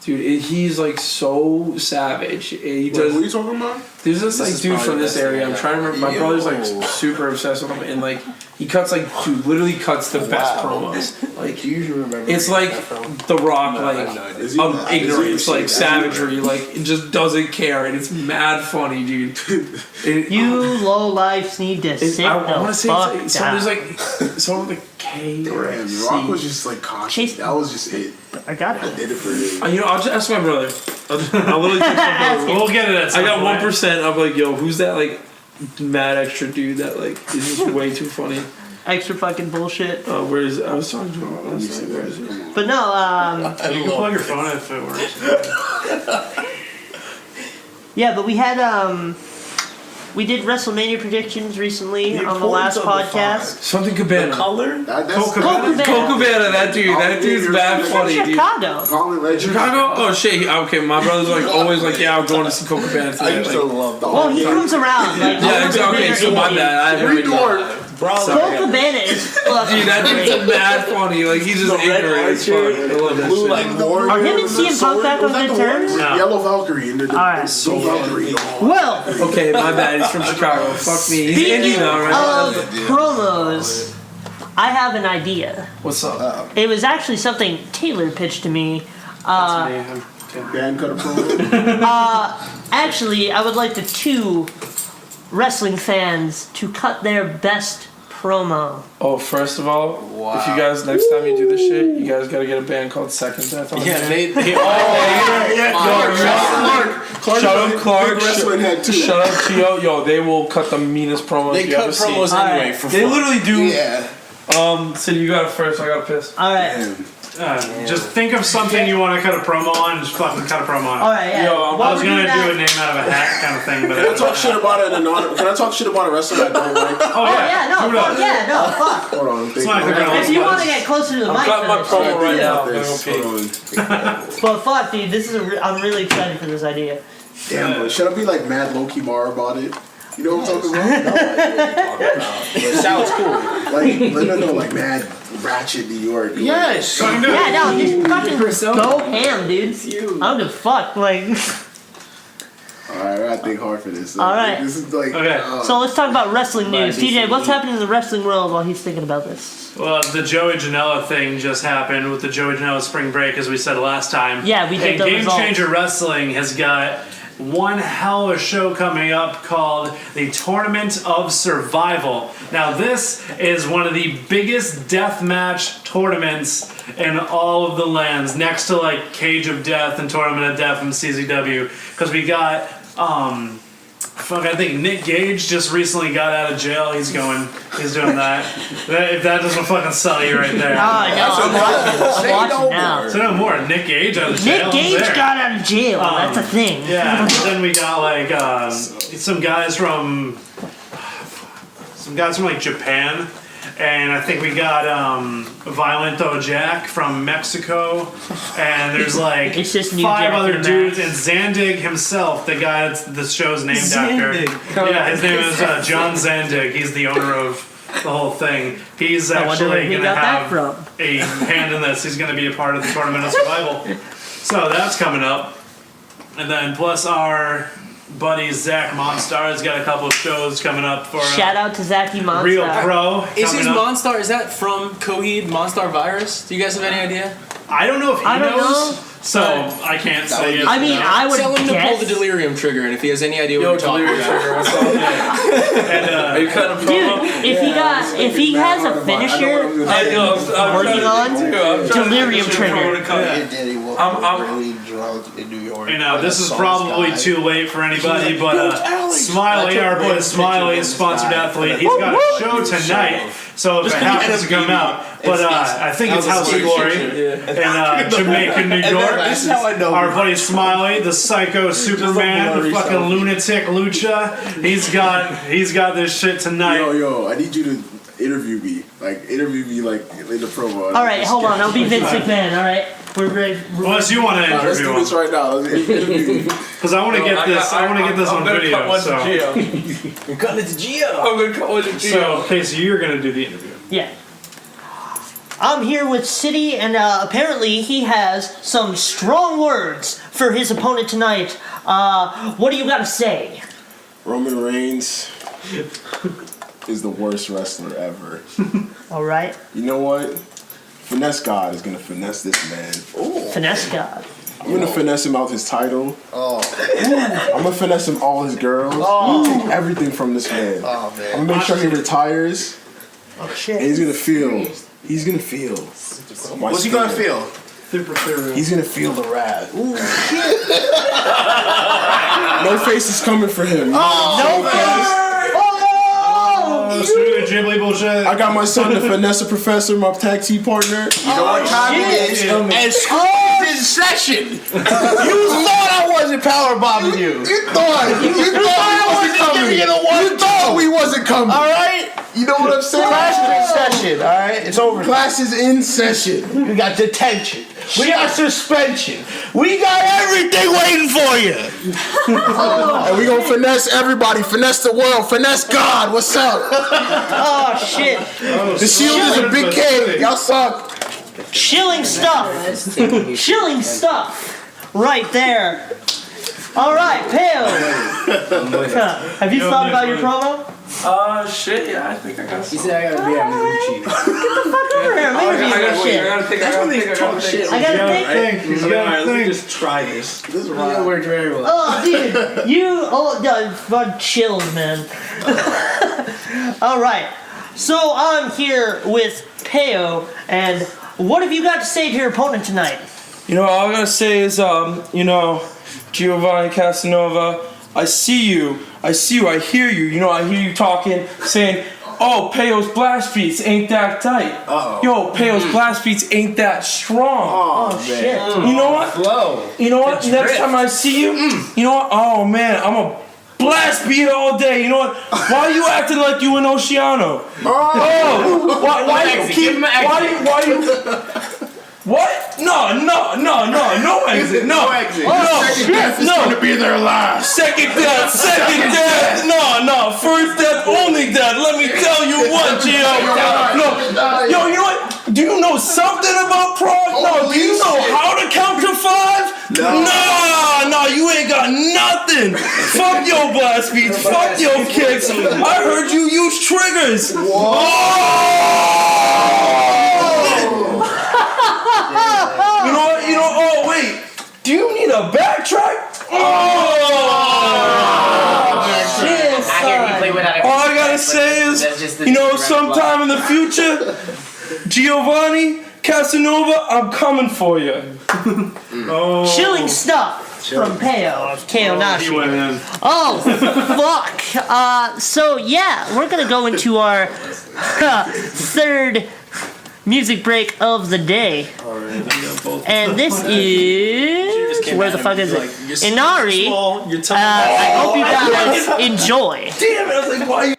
S3: Dude, he's like so savage. He
S4: What are
S3: does.
S4: you talking about?
S3: There's this like
S8: is
S3: dude
S8: probably
S3: from
S8: the
S3: this
S8: best
S3: area.
S8: thing
S3: I'm trying to remember. My brother's like super obsessed with him, and like he cuts like dude literally cuts the best promos. Like it's like The Rock, like
S4: Is he-
S3: of ignorance,
S4: is he-
S3: like savagery, like it just doesn't care, and it's mad funny, dude.
S1: You low lifes need to sit
S3: I
S1: the
S3: want to say
S1: fuck
S3: it's
S1: down.
S3: like someone with a K or a
S4: Damn,
S3: C.
S4: Rock was just like cocky.
S1: Chase-
S4: That was just it.
S1: I got it.
S4: Did it for him.
S3: You know, I'll just ask my brother. I'll literally text my brother.
S2: We'll get it at some
S3: I got
S2: point.
S3: 1%. I'm like, yo, who's that like mad extra dude that like is just way too funny?
S1: Extra fucking bullshit.
S3: Where is I was talking to him. Let's see, where is it?
S1: But no,
S2: You can plug your phone if it works.
S1: yeah, but we had we did WrestleMania predictions recently on the last podcast.
S3: Something Cabana.
S8: Color?
S4: That's
S1: Colt Cabana.
S3: Colt Cabana, that dude's bad funny, dude.
S1: Chicago.
S4: Colin Legend.
S3: Chicago? Oh shit. Okay, my brother's like always like, yeah, I'm going to see Colt Cabana
S8: I
S3: today.
S8: used to
S3: Like,
S8: love the
S1: Well, he comes around. Like,
S3: yeah, exactly. Okay, so my bad. I haven't really done
S1: Colt Cabana is fucking
S3: Dude, that dude's
S1: great.
S3: mad funny. Like he's just ignorant as fuck. I love that
S8: blue
S3: shit.
S8: like Warrior.
S1: Are him and CM Punk back on good terms?
S2: No.
S4: Yellow Valkyrie and the
S1: Alright.
S4: so Valkyrie.
S1: Well,
S3: Okay, my bad. He's from Chicago. Fuck me. He's indie
S1: speaking
S3: though, right?
S1: of promos, I have an idea.
S3: What's up?
S1: It was actually something Taylor pitched to me.
S4: Band cut a promo.
S1: Actually, I would like the two wrestling fans to cut their best promo.
S3: Oh, first of all, if you guys next time you do this shit, you guys gotta get a band called Second Death. On
S8: Yeah,
S3: there.
S8: they
S3: Shut up, Clark.
S4: Big wrestling head too.
S3: Shut up, Tio. Yo, they will cut the meanest promos
S8: they
S3: you
S8: cut
S3: ever seen.
S8: promos anyway for
S3: They
S8: fun.
S3: literally do.
S6: Yeah.
S3: City, you got it first. I got pissed.
S1: Alright.
S2: Just think of something you want to cut a promo on, just fucking cut a promo on.
S1: Alright, yeah.
S3: Yo,
S2: I
S1: What
S2: was
S1: we're
S2: gonna
S1: doing
S2: do
S1: now-
S2: a name out of a hat kind of thing, but
S4: Can I talk shit about it? Can I talk shit about a wrestler I don't like?
S2: Oh
S1: Oh, yeah, no,
S2: do it
S1: fuck,
S2: up.
S1: yeah, no, fuck.
S4: Hold on.
S2: It's not like they're gonna
S1: If you want to get closer to the
S3: I'm
S1: mic,
S3: cutting my
S1: for this
S3: promo
S1: shit,
S3: right
S1: yeah.
S3: now.
S4: This,
S3: Okay.
S4: hold on.
S1: But fuck, dude, this is I'm really excited for this idea.
S4: Damn, but should I be like mad low-key bar about it? You know what I'm talking about?
S6: It sounds cool.
S4: Like, no, like mad ratchet New York.
S6: Yes.
S2: Fucking do it.
S1: Yeah, no, just fucking go ham, dude. I don't give a fuck. Like,
S4: Alright, I gotta think hard for this.
S1: Alright.
S4: This is like.
S2: Okay.
S1: so let's talk about wrestling news. TJ, what's happening in the wrestling world while he's thinking about this?
S2: Well, the Joey Janela thing just happened with the Joey Janela spring break, as we said last time.
S1: Yeah, we did
S2: And
S1: the
S2: Game
S1: results.
S2: Changer Wrestling has got one hell of a show coming up called the Tournament of Survival. Now, this is one of the biggest deathmatch tournaments in all of the lands, next to like Cage of Death and Tournament of Death from CZW, because we got I think Nick Gage just recently got out of jail. He's doing that. If that doesn't fucking sell you right there.
S1: Oh, no, I'm watching. I'm watching now.
S2: So no more. Nick Gage out of jail.
S1: Nick Gage
S2: there.
S1: got out of jail. That's a thing.
S2: Yeah. Then we got like some guys from like Japan, and I think we got Violento Jack from Mexico, and there's like
S1: It's just New
S2: 5
S1: Jack
S2: other
S1: in the
S2: dudes,
S1: back.
S2: and Zandig himself, the guy that's the show's named after. Yeah, his name is John Zandig. He's the owner of the whole thing. He's
S1: I wonder where
S2: actually
S1: he
S2: going to
S1: got that
S2: have
S1: from.
S2: a hand in this. He's going to be a part of the Tournament of Survival. So that's coming up. And then plus our buddy Zach Monstar's got a couple of shows coming up for
S1: Shout out to Zachy Monstar.
S2: Real Pro.
S5: Is his
S2: coming up.
S5: Monstar, is that from Coheed Monstar Virus? Do you guys have any idea?
S2: I don't know if he
S1: I don't
S2: knows,
S1: know.
S2: so I can't say it.
S1: I mean, I would
S5: Tell him to pull the
S1: guess.
S5: delirium trigger, and if he has any idea what
S3: Yo,
S5: we're talking
S3: delirium
S5: about.
S3: trigger. What's up? Are you cutting a promo?
S1: Dude, if he has a finisher,
S3: I'm
S1: working on delirium trigger.
S6: Your daddy was really drunk in New York.
S2: You know, this is probably too late for anybody, but Smiley, our boy Smiley, is sponsored athlete. He's got a show tonight, so if it happens to come out, but I think it's House of Glory in Jamaica, New York.
S6: This is how I know.
S2: Our buddy Smiley, the psycho Superman, the fucking lunatic Lucha. He's got this shit tonight.
S4: Yo, I need you to interview me like in the promo.
S1: All right, hold on. I'll be Vince McMahon. All right, we're ready.
S2: Unless you want to
S4: Let's
S2: interview
S4: do this
S2: him,
S4: right now. Let's interview me.
S2: because I want to get this. I want to get this on
S3: I'm
S2: video.
S3: gonna cut one
S2: So,
S3: to Gio.
S5: You're cutting it to Gio.
S3: I'm gonna cut one to Gio.
S2: so okay, so you're gonna do the interview.
S1: Yeah. I'm here with City, and apparently he has some strong words for his opponent tonight. What do you got to say?
S4: Roman Reigns is the worst wrestler ever.
S1: All right,
S4: You know what? Finesse God is gonna finesse this man.
S1: finesse God.
S4: I'm gonna finesse him out his title.
S6: Oh,
S4: I'm gonna finesse him all his girls. I'm gonna take everything from this man.
S6: oh man.
S4: I'm gonna make sure he retires,
S1: Oh
S4: and
S1: shit.
S4: he's gonna feel.
S6: What's he gonna feel?
S4: He's gonna feel the wrath. No face is coming for him.
S1: No face. Oh!
S2: Screw the Ghibli bullshit.
S4: I got my son, the Finesse Professor, my tag team partner.
S6: You know what time it is? And school is in session. You thought I wasn't power bombing you.
S4: You thought I wasn't coming. You thought we wasn't coming.
S6: All right.
S4: You know what I'm saying?
S6: Class is in session. All right. It's over.
S4: Class is in session.
S6: We got detention. We got suspension. We got everything waiting for you.
S4: And we gonna finesse everybody. Finesse the world. Finesse God. What's up?
S1: Oh shit.
S4: The Shield is a big cave. Y'all suck.
S1: Chilling stuff. Chilling stuff. Right there. All right, Pale. Have you thought about your promo?
S3: Shit, yeah, I think I got some.
S7: He said I gotta be at Marucci.
S1: Fuck over here. Let me review this shit.
S3: I gotta think.
S1: I gotta think.
S2: He's got a thing.
S8: Just try this.
S4: This is
S7: Yeah,
S4: right.
S7: worked very well.
S1: Oh, dude, fuck chilled, man. All right, so I'm here with Peo, and what have you got to say to your opponent tonight?
S3: You know, all I gotta say is, Giovanni Casanova, I see you, I hear you. You know, I hear you talking, saying, oh, Peo's blast beats ain't that tight. Yo, Peo's blast beats ain't that strong.
S1: Oh shit.
S3: You know what?
S5: Flow.
S3: You know what? Next time I see you, you know what? Oh man, I'm a blast beat all day. You know what? Why are you acting like you in Oceano? Oh, why you
S5: Exit.
S3: keep?
S5: Give him an exit.
S3: Why you? What? No exit. No exit.
S4: Second death is gonna be their last.
S3: Second death. No. First death, only death. Let me tell you what, Gio. No. Yo, you know what? Do you know something about Prague? No. Do you know how to count to 5? No, you ain't got nothing. Fuck your blast beats. Fuck your kicks. I heard you use triggers. You know, oh wait. Do you need a backtrack?
S1: Shit, son.
S3: All I gotta say is, you know, sometime in the future, Giovanni Casanova, I'm coming for you.
S1: Chilling stuff from Peo of
S2: He went
S1: Kaonashi.
S2: in.
S1: Oh, fuck. So, yeah, we're going to go into our third music break of the day. And this is... Where the fuck is it? Inari. I hope you guys enjoy.
S3: Damn it, I was like, why you...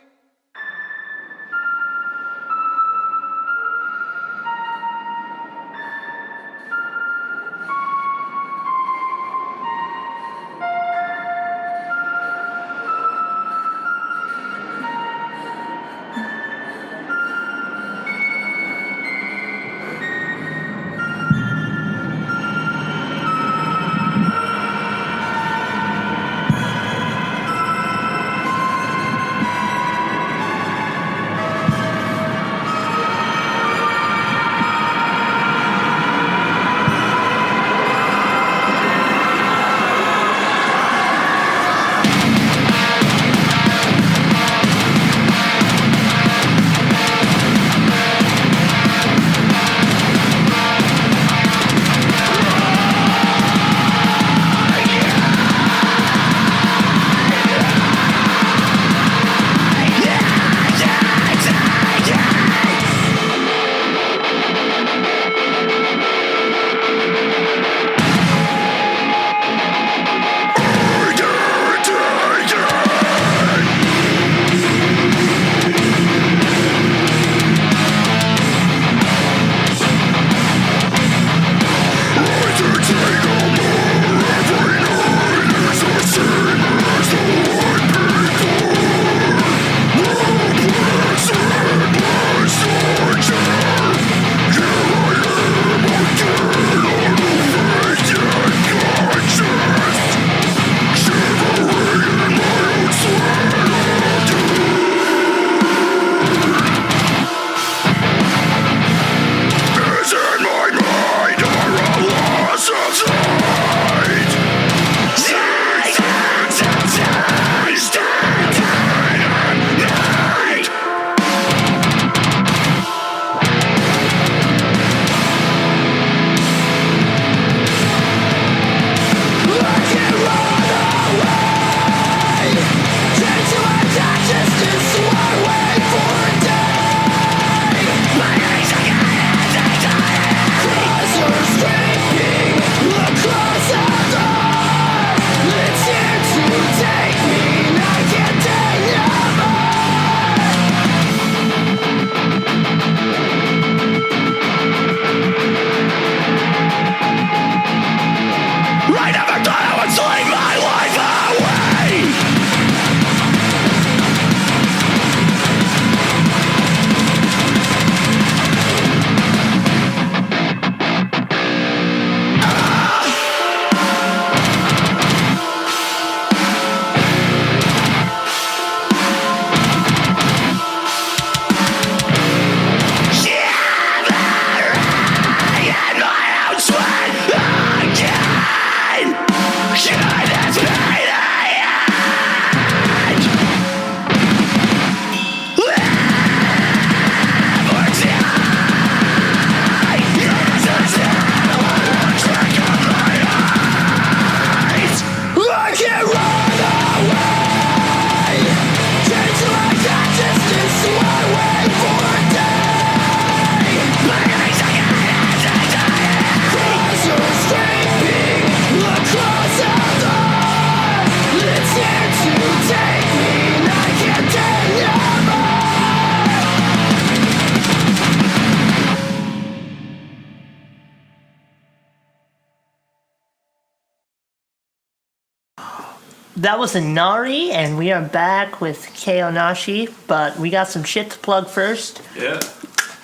S1: That was Inari, and we are back with Kaonashi, but we got some shit to plug first.
S2: Yeah.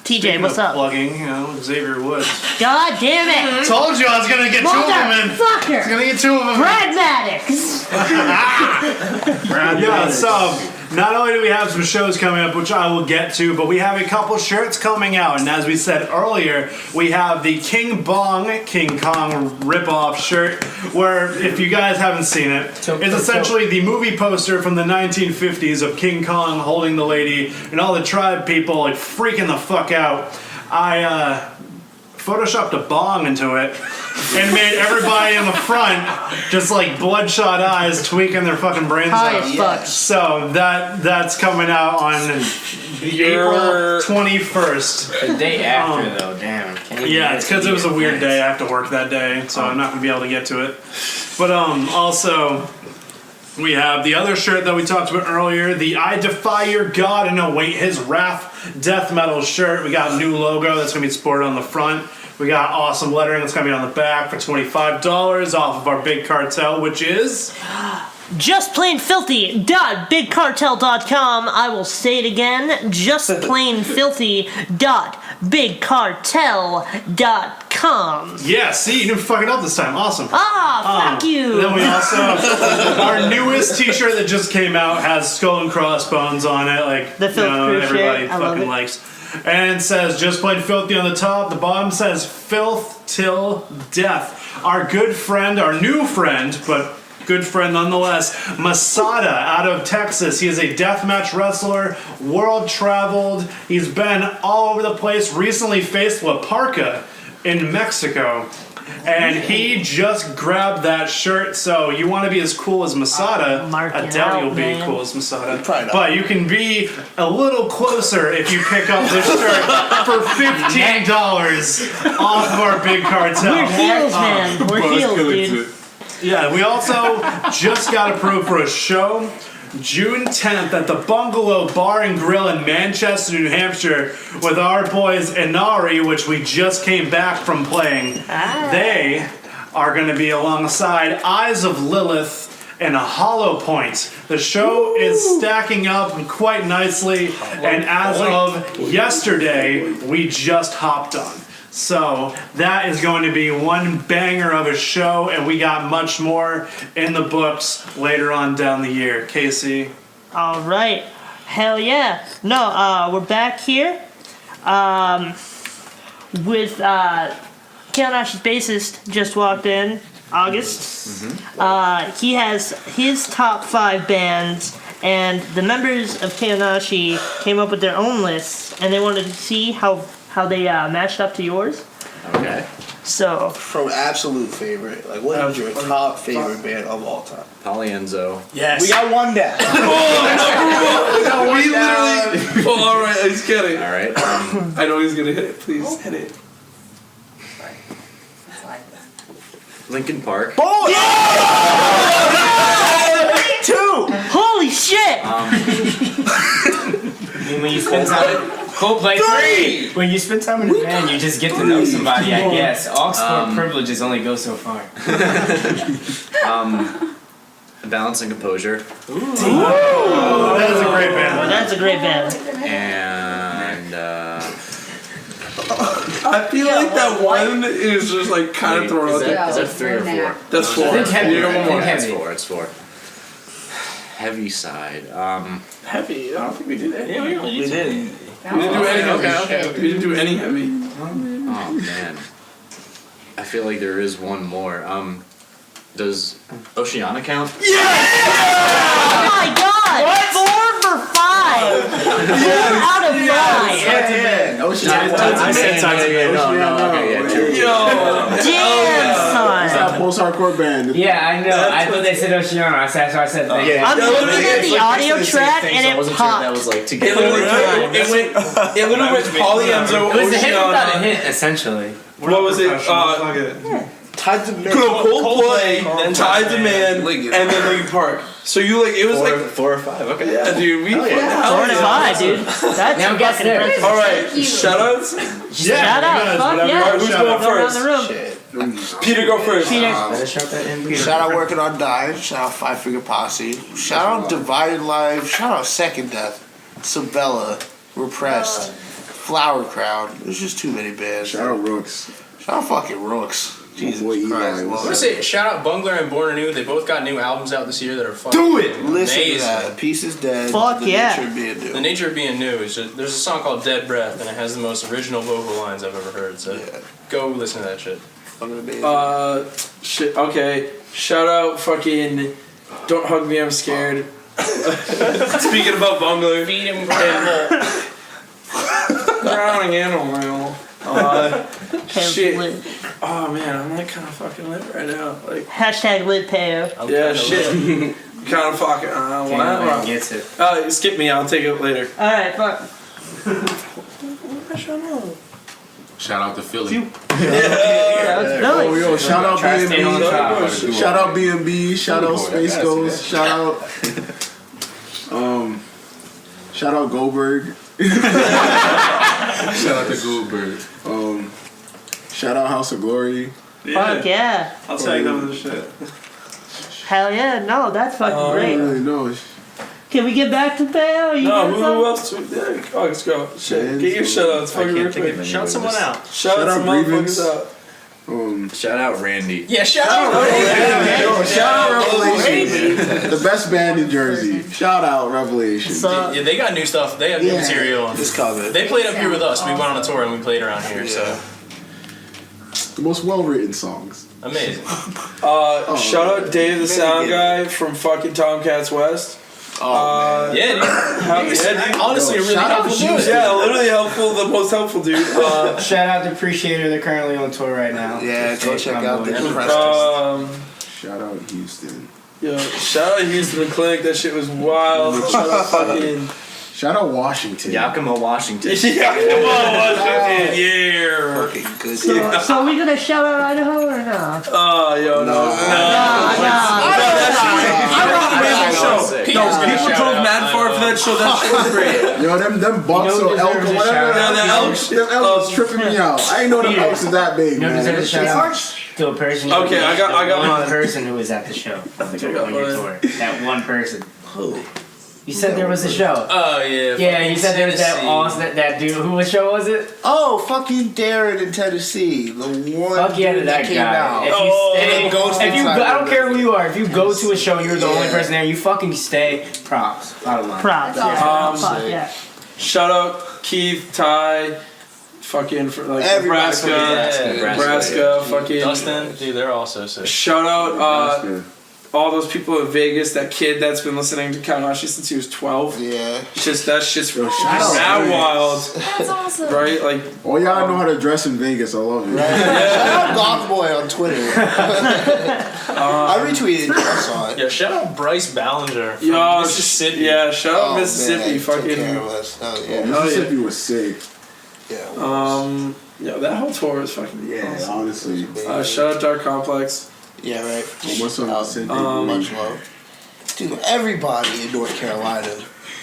S1: TJ,
S2: Speaking
S1: what's
S2: of
S1: up?
S2: Plugging, Xavier Woods.
S1: God damn it!
S2: Told you I was gonna get two of them in. I was
S1: Motherfucker!
S2: gonna get two of them in.
S1: Brad Maddox!
S2: Yeah, so not only do we have some shows coming up, which I will get to, but we have a couple shirts coming out. And as we said earlier, we have the King Kong ripoff shirt, where if you guys haven't seen it, it's essentially the movie poster from the 1950s of King Kong holding the lady and all the tribe people like freaking the fuck out. I photoshopped a bong into it and made everybody in the front just like bloodshot eyes tweaking their fucking brains
S1: High
S2: out.
S1: as fuck.
S2: So that's coming out on April 21st.
S7: The day after, though, damn.
S2: Yeah, it's because it was a weird day. I have to work that day, so I'm not gonna be able to get to it. But also, we have the other shirt that we talked about earlier, the I Defy Your God and Await His Wrath death metal shirt. We got a new logo that's gonna be sported on the front. We got awesome lettering that's gonna be on the back for $25 off of our big cartel, which is
S1: JustPlainFilthy.BigCartel.com. I will say it again. JustPlainFilthy.BigCartel.com.
S2: yeah. See, you didn't fuck it up this time. Awesome.
S1: Fuck you!
S2: Then we also our newest T-shirt that just came out has skull and crossbones on it, like
S1: The Filth Crew
S2: everybody
S1: shirt. I love
S2: fucking
S1: it.
S2: likes. And it says "Just Plain Filthy" on the top. The bottom says "Filth Till Death." Our good friend, our new friend, but good friend nonetheless, Masada out of Texas. He is a deathmatch wrestler, world traveled. He's been all over the place. Recently faced La Parka in Mexico. And he just grabbed that shirt, so you want to be as cool as Masada.
S1: Mark
S2: I
S1: it
S2: doubt
S1: out,
S2: you'll be
S1: man.
S2: cool as Masada.
S6: Probably not.
S2: But you can be a little closer if you pick up this shirt for $15 off of our big cartel.
S1: We're heels, man. We're heels, dude.
S2: Yeah, we also just got approved for a show June 10th at the Bungalow Bar and Grill in Manchester, New Hampshire with our boys Inari, which we just came back from playing. They are going to be alongside Eyes of Lilith and a Hollow Point. The show is stacking up quite nicely, and as of yesterday, we just hopped on. So that is going to be one banger of a show, and we got much more in the books later on down the year. Casey?
S1: All right. Hell yeah. No, we're back here with Kaonashi's bassist just walked in, August. He has his top 5 bands, and the members of Kaonashi came up with their own lists, and they wanted to see how they matched up to yours.
S5: Okay.
S1: So,
S6: From absolute favorite, like what is your top favorite band of all time?
S5: Polyenzo.
S2: Yes.
S6: We got one down.
S3: We literally. Oh, all right, he's kidding.
S5: All right.
S3: I know he's gonna hit it. Please hit it.
S5: Lincoln Park.
S6: Boy! Two!
S1: holy shit!
S7: When you spend time Coldplay 3! When you spend time in a band, you just get to know somebody, I guess. Oxford privileges only go so far.
S5: Balance and Composure.
S2: Oh, that is a great band.
S1: That's a great band.
S5: And
S3: I feel like that one is just like kind of thrown out there.
S5: is that 3 or 4?
S3: That's 4.
S7: Think heavy.
S3: You got one more.
S7: Think
S5: It's
S7: heavy.
S5: 4. It's 4. Heavy side.
S3: Heavy. I don't think we did any.
S1: Yeah, we
S3: We didn't do any heavy.
S5: Okay.
S3: We didn't do any heavy.
S5: Oh man. I feel like there is one more. Does Oceana count?
S1: Oh my god! 4 for 5! 4 out of 9!
S6: Yeah.
S5: I said time to get no. Okay, yeah, true.
S1: Damn, son!
S4: That post-hardcore band.
S7: Yeah, I know. I thought they said Oceana. I said thank you.
S1: I'm looking at the audio track and
S5: I
S1: it
S5: wasn't sure if that
S1: popped.
S5: was like
S3: It
S5: together.
S3: literally went Polyenzo,
S7: It was a hit without a
S3: Oceana.
S7: hit, essentially.
S3: What was it?
S6: Tied to Man.
S3: Coldplay,
S5: then
S3: Tied to Man,
S8: Lincoln.
S3: and then Linkin Park. So you like it was like
S5: 4 or 5. Okay.
S3: yeah, dude. We
S1: Four and five, dude. That's
S7: Now guess
S1: fucking
S7: there.
S1: impressive.
S3: all right. Shoutouts.
S1: Shout out, fuck yeah.
S3: Alright, who's going
S1: Go around the
S3: first?
S1: room.
S3: Peter, go first.
S6: Shout out Working on Dying. Shout out Five Finger Posse. Shout out Divided Life. Shout out Second Death. Sabella. Repressed. Flower Crowd. There's just too many bands.
S4: Shout out Rooks.
S6: Shout out fucking Rooks. Jesus
S4: boy Eli
S6: Christ.
S4: was-
S5: I want to say shout out Bungler and Born Anew. They both got new albums out this year that are fucking
S2: Do it!
S6: Listen to
S5: amazing.
S6: that. Peace is dead.
S1: Fuck
S6: The
S1: yeah.
S6: Nature of Being New.
S5: The Nature of Being New is just, there's a song called Dead Breath and it has the most original vocal lines I've ever heard. So
S6: Yeah.
S5: go listen to that shit.
S6: Fucking amazing.
S3: Shit. Okay. Shout out fucking. Don't hug me. I'm scared. Speaking about Bungler.
S5: Feed him gravel.
S3: Drowning in oil. Shit.
S1: Lit.
S3: Oh man, I'm like kind of fucking lit right now. Like,
S1: Hashtag lit payo.
S3: yeah, shit. Kind of fucking.
S7: Can't gets it.
S3: Skip me. I'll take it later.
S1: Alright, fuck.
S8: Shout out to Philly.
S1: That was
S4: Oh,
S1: Billy.
S4: yo, shout out
S7: Try to stay on
S4: B&B.
S7: top.
S4: Shout out B&B. Shout out Space Ghost. Shout out, shout out Goldberg.
S8: Shout out to Goldberg.
S4: Shout out House of Glory.
S1: Fuck yeah.
S3: I'll take them the shit.
S1: Hell yeah. No, that's fucking
S4: I don't
S1: great.
S4: really know.
S1: Can we get back to payo? You
S3: No,
S1: got
S3: who
S1: something?
S3: else? Oh, let's go. Shit, get your shout outs. Fucking real quick.
S5: Shout someone out.
S3: Shout out
S4: out
S3: some motherfuckers
S4: Grievance.
S3: out.
S8: Shout out Randy.
S5: Yeah, shout out.
S4: Yo, shout out Revelation. The best band in Jersey. Shout out Revelation.
S1: So,
S5: Yeah, they got new stuff. They have new
S4: Yeah.
S5: material.
S6: It's coming.
S5: They played up here with us. We went on a tour and we played around here. So
S4: The most well-written songs.
S5: amazing.
S3: Shout out Dave the Sound Guy from fucking Tomcats West.
S6: Oh, man.
S5: Yeah, dude.
S3: Yeah, dude.
S5: Honestly, a really
S4: shout out
S5: helpful
S4: to
S5: dude.
S3: Yeah, literally helpful, the most helpful dude.
S7: Shout out to Appreciator. They're currently on tour right now.
S6: Yeah, go check
S7: My
S6: out the
S7: boys.
S6: Compressors.
S4: Shout out Houston.
S3: Yo, shout out Houston Clinic. That shit was wild. Shout out fucking.
S4: Shout out Washington.
S5: Yakima, Washington.
S3: Yeah, come on, Washington. Yeah.
S6: Fucking good.
S1: so we gonna shout out Idaho or no?
S3: Oh, yo, no. People drove mad far for that show. That shit was great.
S4: Yo, them bucks
S7: You know
S4: or elk or
S7: deserves a
S4: whatever.
S7: shout
S3: out.
S4: Them elks, them elks tripping me out. I ain't know them elks is that big,
S7: You know,
S4: man.
S7: deserve a shout out to a person.
S3: Okay, I got
S7: one
S3: mine.
S7: person who was at the show. I
S3: think I got
S7: on your
S3: mine.
S7: tour. That one person. Who? You said there was a show.
S5: Oh yeah.
S7: Yeah, you said there was that
S5: Tennessee.
S7: awesome that dude. Whose show was it?
S6: Oh, fucking Darren in Tennessee. The one
S7: Fuck yeah to
S6: dude
S7: that
S6: came
S7: guy.
S6: out.
S7: If you
S3: Oh,
S7: stay,
S6: the ghost
S7: if you go,
S6: inside
S7: I don't
S6: of
S7: care who you are. If you go to a show, you're the only
S6: Yeah.
S7: person there. You fucking stay. Props. Bottom line.
S1: Props. Yeah. Fuck yeah.
S3: Shout out Keith, Ty, fucking for like
S6: Everybody
S3: Nebraska,
S5: Yeah,
S3: Nebraska, fucking.
S5: Dustin, dude, they're all so sick.
S3: Shout out all those people in Vegas. That kid that's been listening to Kaonashi since he was 12.
S6: Yeah.
S3: Just that shit's
S4: shout
S3: mad
S4: out.
S3: wild,
S9: That's awesome.
S3: right? Like
S4: Oh, y'all know how to dress in Vegas. I love it.
S6: Shout out Goth Boy on Twitter. I retweeted it. I saw it.
S5: Yeah, shout out Bryce Ballinger from
S3: yo,
S5: Mississippi.
S3: yeah. Shout out
S6: Oh,
S3: Mississippi,
S6: man, took care
S3: fucking.
S6: of us. Hell yeah.
S4: Mississippi was sick.
S6: Yeah. it was.
S3: Yeah, that whole tour was fucking
S4: Yeah,
S3: awesome.
S4: honestly.
S3: Shout out Dark Complex.
S6: Yeah, right.
S4: What's up?
S6: Much love. Dude, everybody in North Carolina.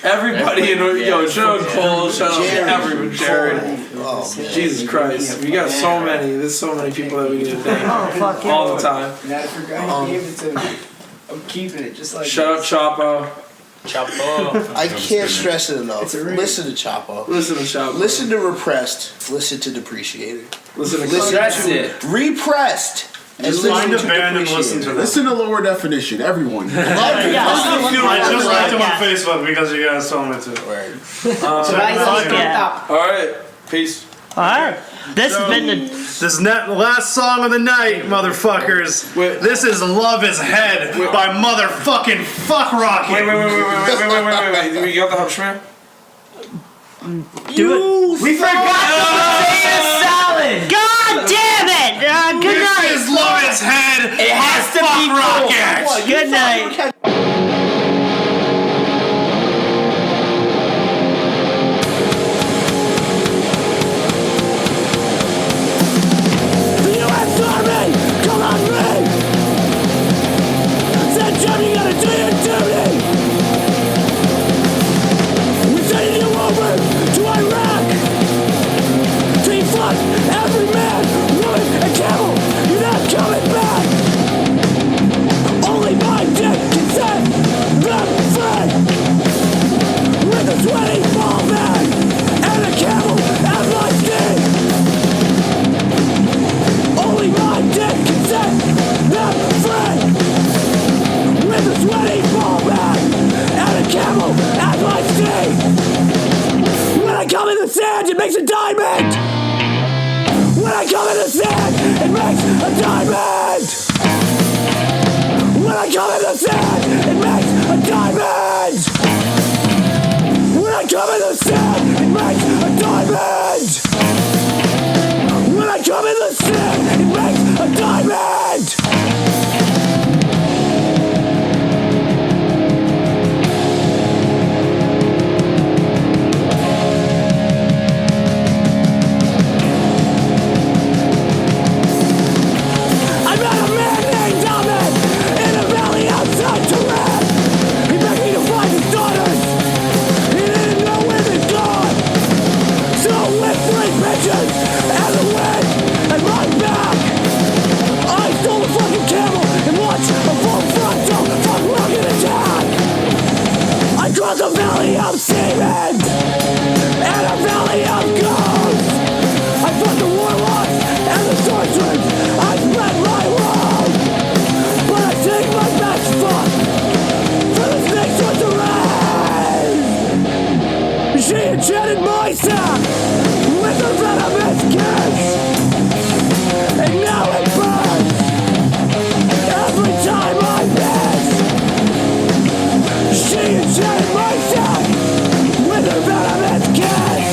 S3: Everybody in yo, shout out Cole, shout out
S6: Jared.
S3: everyone, Jared.
S6: Oh, man.
S3: Jesus Christ, we got so many. There's so many people that we need to thank
S1: Oh fuck yeah.
S3: all the time.
S7: I forgot he gave it to me. I'm keeping it just like.
S3: Shout out Chapo.
S5: Chapo.
S6: I can't stress it enough.
S7: It's a ring.
S6: Listen to Chapo.
S3: Listen to Chapo.
S6: Listen to Repressed. Listen to Depreciated.
S3: Listen to
S6: Listen
S7: That's
S6: to
S7: it.
S6: Repressed. And
S2: Just
S6: listen
S2: find a
S6: to
S2: band and listen to
S6: Depreciated.
S2: them.
S4: Listen to lower definition, everyone.
S1: Yeah.
S2: I just liked them
S1: Yeah.
S2: on Facebook because you guys told me to.
S6: Word.
S1: Fuck yeah.
S3: All right, peace.
S1: All right. This has been the.
S2: This last song of the night, motherfuckers.
S3: Wait.
S2: This is "Love Is Head" by motherfucking Fuck Rocket.
S3: Wait. We got the Hubschmer?
S1: Do it. We forgot the potato salad. God damn it. Good
S2: This
S1: night.
S2: is "Love Is Head"
S1: It has to
S2: by
S1: be
S2: Fuck Rocket.
S1: Good night.
S10: The U.S. Army, come on!
S9: I come in the sand, it makes a diamond. When I come in the sand, it makes a diamond. When I come in the sand, it makes a diamond. When I come in the sand, it makes a diamond. I met a man named Ahmed in a valley outside Tehran. He begged me to find his daughters. He didn't know where they'd gone. So with 3 bitches and the wind and my back, I stole a fucking camel and watched a full frontal fuck rocket attack. I crossed a valley of semen and a valley of ghosts. I fought the warlocks and the sorcerers. I spread my road, but I take my best fuck for the snakes with the rain. She enchanted my sack with her venomous kiss, and now it burns every time I miss. She enchanted my sack with her venomous kiss,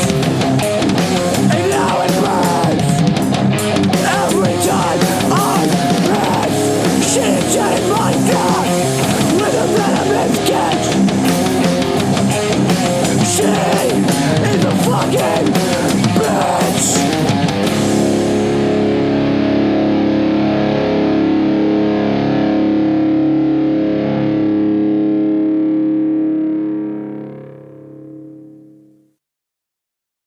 S9: and now it burns every time I miss. She enchanted my sack with her venomous kiss. She is a fucking bitch.